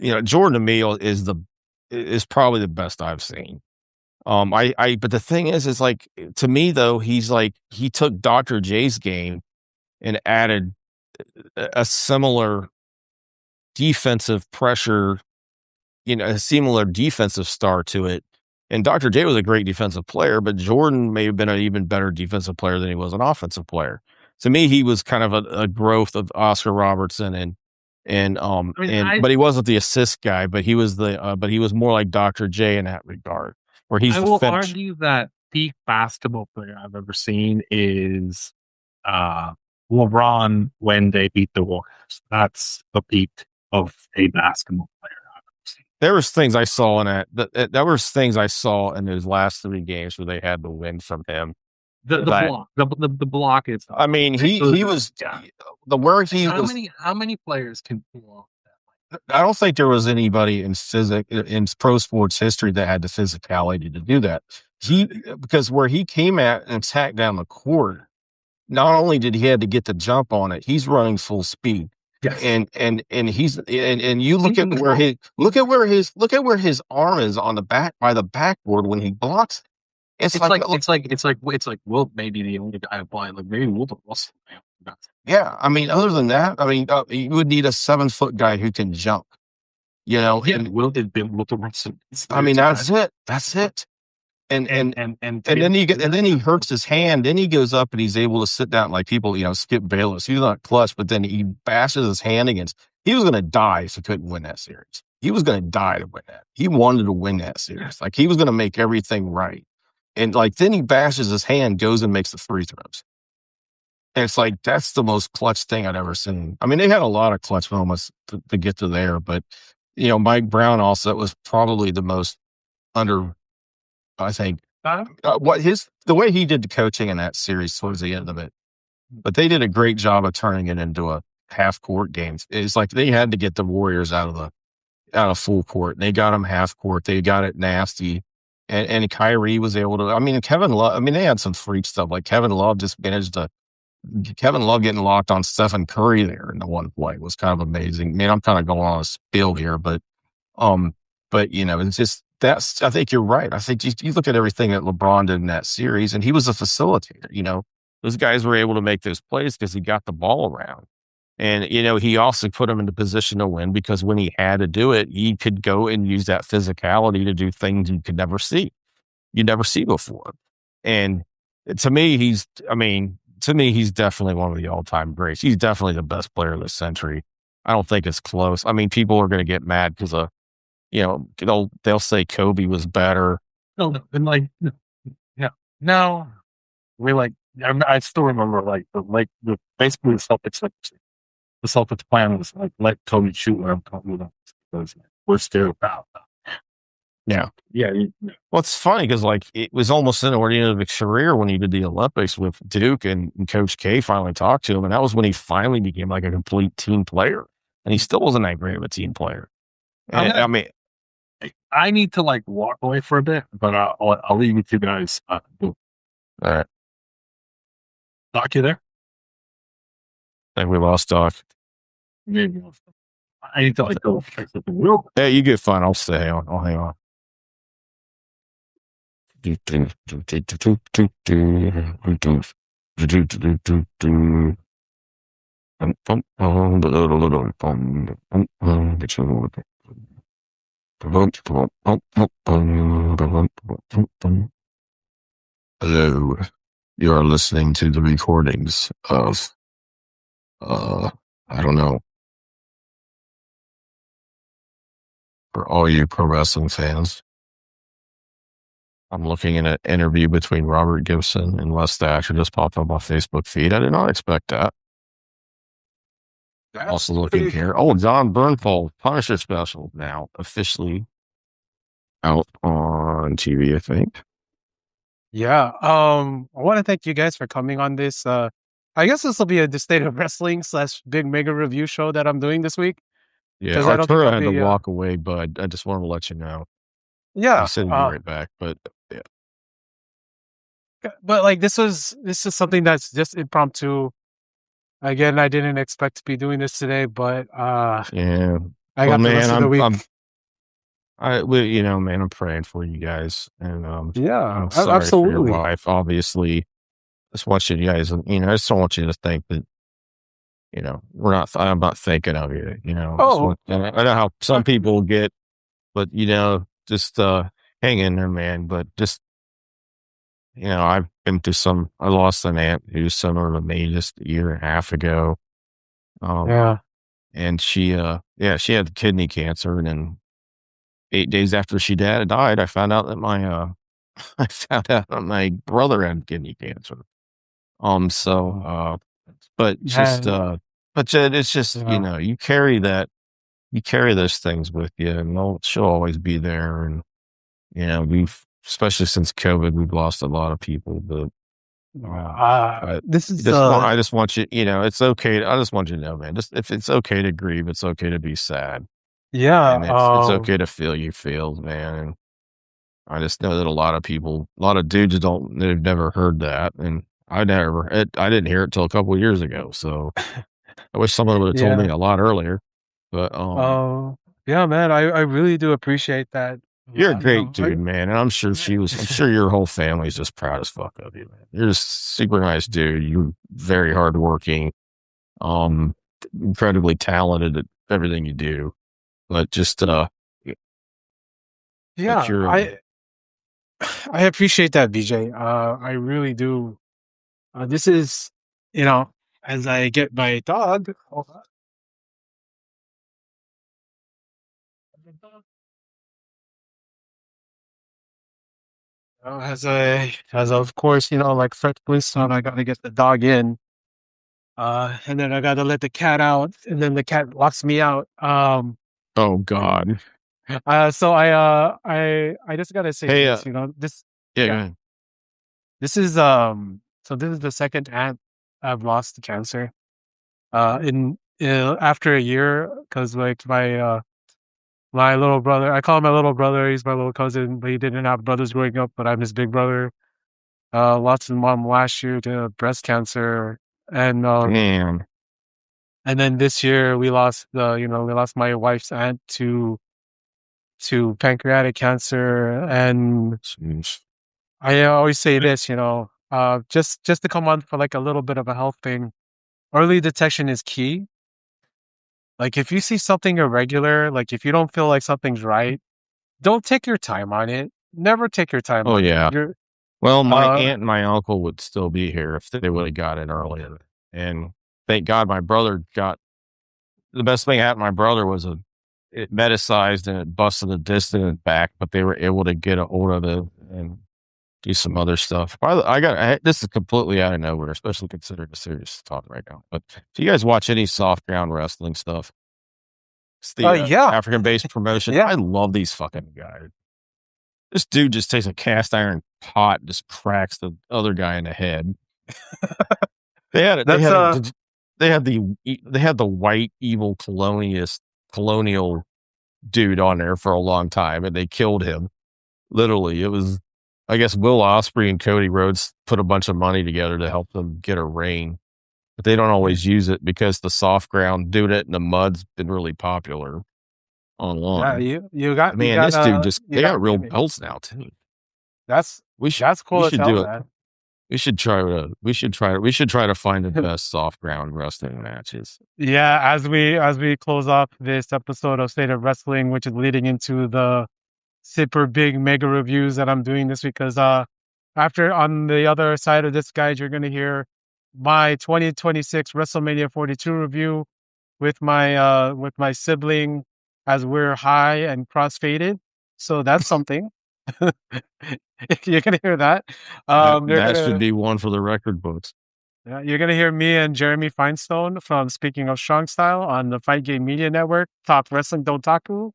Jordan to me is probably the best I've seen. But the thing is like, to me though, he's like, he took Dr. J's game and added a similar defensive pressure, a similar defensive star to it. And Dr. J was a great defensive player, but Jordan may have been an even better defensive player than he was an offensive player. To me, he was kind of a growth of Oscar Robertson but he wasn't the assist guy, but he was but he was more like Dr. J in that regard, where he's. I will argue that peak basketball player I've ever seen is LeBron when they beat the Warriors. That's the peak of a basketball player I've ever seen. There was things I saw in that. There was things I saw in those last 3 games where they had to win from him. The block is. I mean, he was the where he was. How many players can pull off that? I don't think there was anybody in pro sports history that had the physicality to do that. Because where he came at and attacked down the court, not only did he had to get the jump on it, he's running full speed. Yes. And he's and you look at where his arm is on the back by the backboard when he blocks. It's like Wilt may be the only guy applying. Like maybe Wilt Russell. Yeah, I mean, other than that, I mean, you would need a 7-foot guy who can jump. And Wilt had been Wilt Russell. I mean, that's it. That's it. And then he hurts his hand. Then he goes up and he's able to sit down like people. Skip Bayless. He's not clutch, but then he bashes his hand against. He was going to die if he couldn't win that series. He was going to die to win that. He wanted to win that series. Like he was going to make everything right. And like then he bashes his hand, goes and makes the free throws. And it's like that's the most clutch thing I'd ever seen. I mean, they had a lot of clutch moments to get to there, but Mike Brown also was probably the most under. I think the way he did the coaching in that series towards the end of it, but they did a great job of turning it into a half court game. It's like they had to get the Warriors out of full court. They got them half court. They got it nasty. And Kyrie was able to, I mean, Kevin Love, I mean, they had some freak stuff. Like Kevin Love getting locked on Stephen Curry there in the one play was kind of amazing. I mean, I'm kind of going on a spill here, but it's just, I think you're right. I think you look at everything that LeBron did in that series and he was a facilitator, those guys were able to make those plays because he got the ball around. And, he also put him in the position to win because when he had to do it, he could go and use that physicality to do things you could never see. You never see before. And to me, he's definitely one of the all-time greats. He's definitely the best player of the century. I don't think it's close. I mean, people are going to get mad because they'll say Kobe was better. No, and like, yeah, no, I still remember basically the Celtics plan was like let Kobe shoot wherever Kobe was because we're scared about that. Yeah. Yeah. Well, it's funny because like it was almost in the end of his career when he did the Olympics with Duke, and Coach K finally talked to him, and that was when he finally became like a complete team player. And he still wasn't that great of a team player. And, I mean, I need to like walk away for a bit, but I'll leave you two guys. all right. Doc, you there? I think we lost Doc. Maybe. I need to like go fix something real. Hey, you get fun. I'll stay on. I'll hang on. Hello. You are listening to the recordings of I don't know. For all you pro wrestling fans. I'm looking at an interview between Robert Gibson and Les Thatcher just popped up on my Facebook feed. I did not expect that. Also looking here. Oh, John Bernfold, Punisher special now officially out on TV, I think. Yeah. I want to thank you guys for coming on this. I guess this will be the State of Wrestling / Big Mega Review show that I'm doing this week. Yeah, 'Cause I don't think Arturo I'll had to be, walk away, but I just wanted to let you know. Yeah. He said he'd be right back, but yeah. But like this is something that's just impromptu. Again, I didn't expect to be doing this today, but Yeah. I got the rest of the week. I'm praying for you guys, and Yeah, I'm sorry absolutely. for your wife. Obviously, just want you guys. I just don't want you to think that. I'm not thinking of you. Oh. I know how some people get, but just hang in there, man. But just I've been through I lost an aunt who's similar to me just a year and a half ago. Yeah. And she had kidney cancer, and then 8 days after she died, I found out that my brother had kidney cancer. But just it's just you carry those things with you, and she'll always be there. And we've especially since COVID, we've lost a lot of people. But this is I just want you, it's okay. I just want you to know, man. Just if it's okay to grieve, it's okay to be sad. yeah. And it's okay to feel you feel, man. And I just know that a lot of dudes they've never heard that. And I didn't hear it till a couple of years ago. So I wish someone would have told me a lot earlier. But, yeah, man, I really do appreciate that. you're a great dude, man. And I'm sure your whole family's just proud as fuck of you, man. You're just a super nice dude. You're very hardworking, incredibly talented at everything you do. But just, yeah, I appreciate that, BJ. I really do. This is, as I get my dog. Hold on. As of course, like Fred Flintstone, I gotta get the dog in. And then I gotta let the cat out, and then the cat locks me out. oh God. So I just gotta say Hey, this, this. Yeah, Yeah. go ahead. This is so this is the second aunt I've lost to cancer. After a year, because like my little brother, I call him my little brother. He's my little cousin, but he didn't have brothers growing up. But I'm his big brother. Lost his mom last year to breast cancer, and Damn. and then this year we lost my wife's aunt to pancreatic cancer. And Jeez. I always say this, just to come on for like a little bit of a health thing. Early detection is key. Like if you see something irregular, like if you don't feel like something's right, don't take your time on it. Never take your time. Oh, on yeah. it. Well, my aunt and my uncle would still be here if they would have got it earlier. And thank God my brother the best thing that happened to my brother was it metasized and it busted a disc in his back, but they were able to get a hold of it and do some other stuff. This is completely out of nowhere, especially considering the serious talk right now. But do you guys watch any soft ground wrestling stuff? It's the yeah. African based promotion. Yeah. I love these fucking guys. This dude just takes a cast iron pot and just cracks the other guy in the head. They had That's they had the white evil colonial dude on there for a long time, and they killed him. Literally, it was. I guess Will Ospreay and Cody Rhodes put a bunch of money together to help them get a ring, but they don't always use it because the soft ground doing it in the mud's been really popular online. you got Man, this dude they got real belts now too. That's cool as hell, man. We should try to find the best soft ground wrestling matches. Yeah, as we close off this episode of State of Wrestling, which is leading into the super big mega reviews that I'm doing this week, because after on the other side of this, guys, you're gonna hear my 2026 WrestleMania 42 review with my sibling as we're high and crossfaded. So that's something. You're gonna hear that. That should be one for the record books. Yeah, you're gonna hear me and Jeremy Feinstone from Speaking of Strong Style on the Fight Game Media Network talk wrestling Dontaku,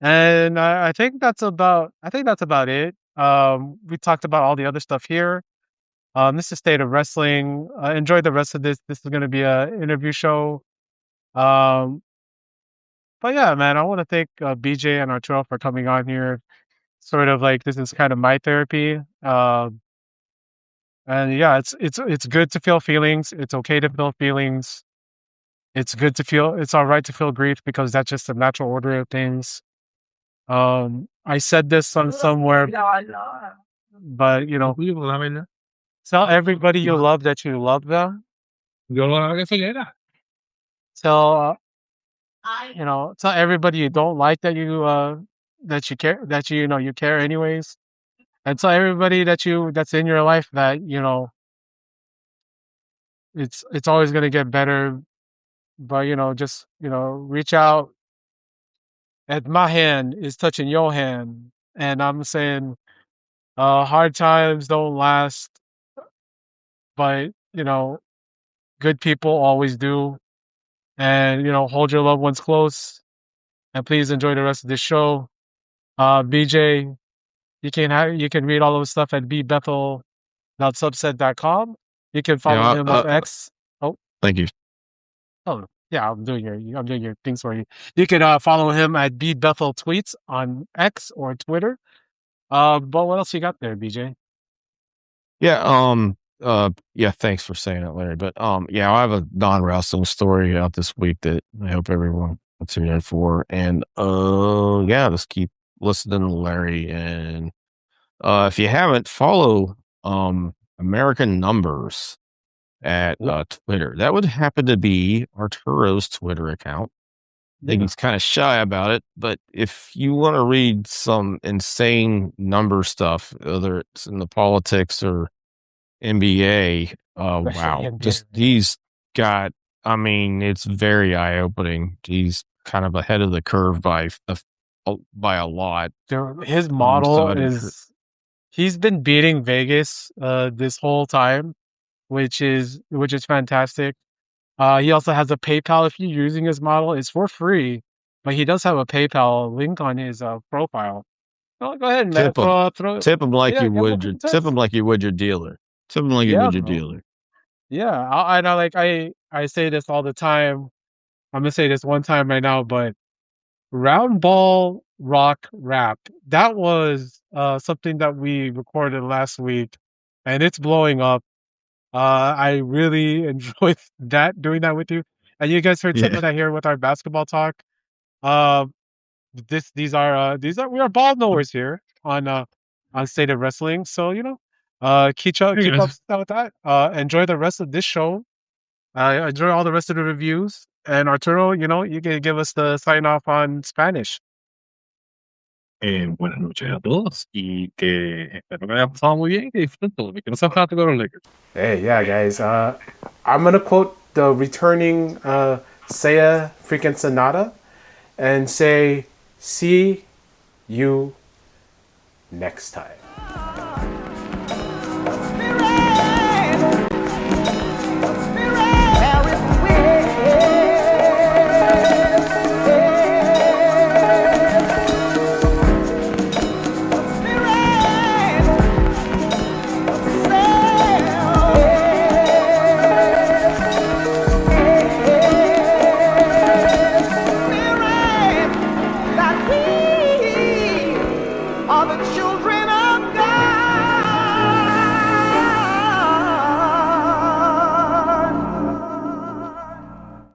and I think that's about it. We talked about all the other stuff here. This is State of Wrestling. Enjoy the rest of this. This is gonna be an interview show. But yeah, man, I want to thank BJ and Arturo for coming on here. Sort of like this is kind of my therapy. And yeah, it's good to feel feelings. It's okay to feel feelings. It's all right to feel grief because that's just the natural order of things. I said this on somewhere, but tell everybody you love that you love them. Tell tell everybody you don't like that you care, that you care anyways, and tell everybody that's in your life that it's always going to get better, but just reach out. And my hand is touching your hand, and I'm saying hard times don't last, but good people always do. And hold your loved ones close, and please enjoy the rest of this show. BJ, you can read all of the stuff at bbethel.subset.com. You can follow him on X. Oh, thank you. Oh, yeah, I'm doing your things for you. You can follow him at bbethel tweets on X or Twitter. But what else you got there, BJ? Yeah, yeah, thanks for saying it, Larry. But yeah, I have a non-wrestling story out this week that I hope everyone will tune in for. And yeah, just keep listening to Larry. And if you haven't, follow American Numbers at Twitter. That would happen to be Arturo's Twitter account. I think he's kind of shy about it, but if you want to read some insane number stuff, whether it's in the politics or NBA, wow, just he's got. I mean, it's very eye-opening. He's kind of ahead of the curve by a lot. His model is he's been beating Vegas this whole time, which is fantastic. He also has a PayPal. If you're using his model, it's for free, but he does have a PayPal link on his profile. Oh, go ahead and tip him like you would your dealer. Tip him like you would your dealer. Yeah, I say this all the time. I'm gonna say this one time right now, but Round Ball Rock Rap, that was something that we recorded last week, and it's blowing up. I really enjoyed doing that with you. And you guys heard some of that here with our basketball talk. We are ball knowers here on State of Wrestling. So keep up with that. Enjoy the rest of this show. Enjoy all the rest of the reviews. And Arturo, you can give us the sign off on Spanish. Buenas noches a todos y que espero que haya pasado muy bien, que disfruten todo, que no sean fanáticos de los Lakers. Hey, yeah, guys. I'm gonna quote the returning Seiya freaking Sonata and say, "See you next time." the children.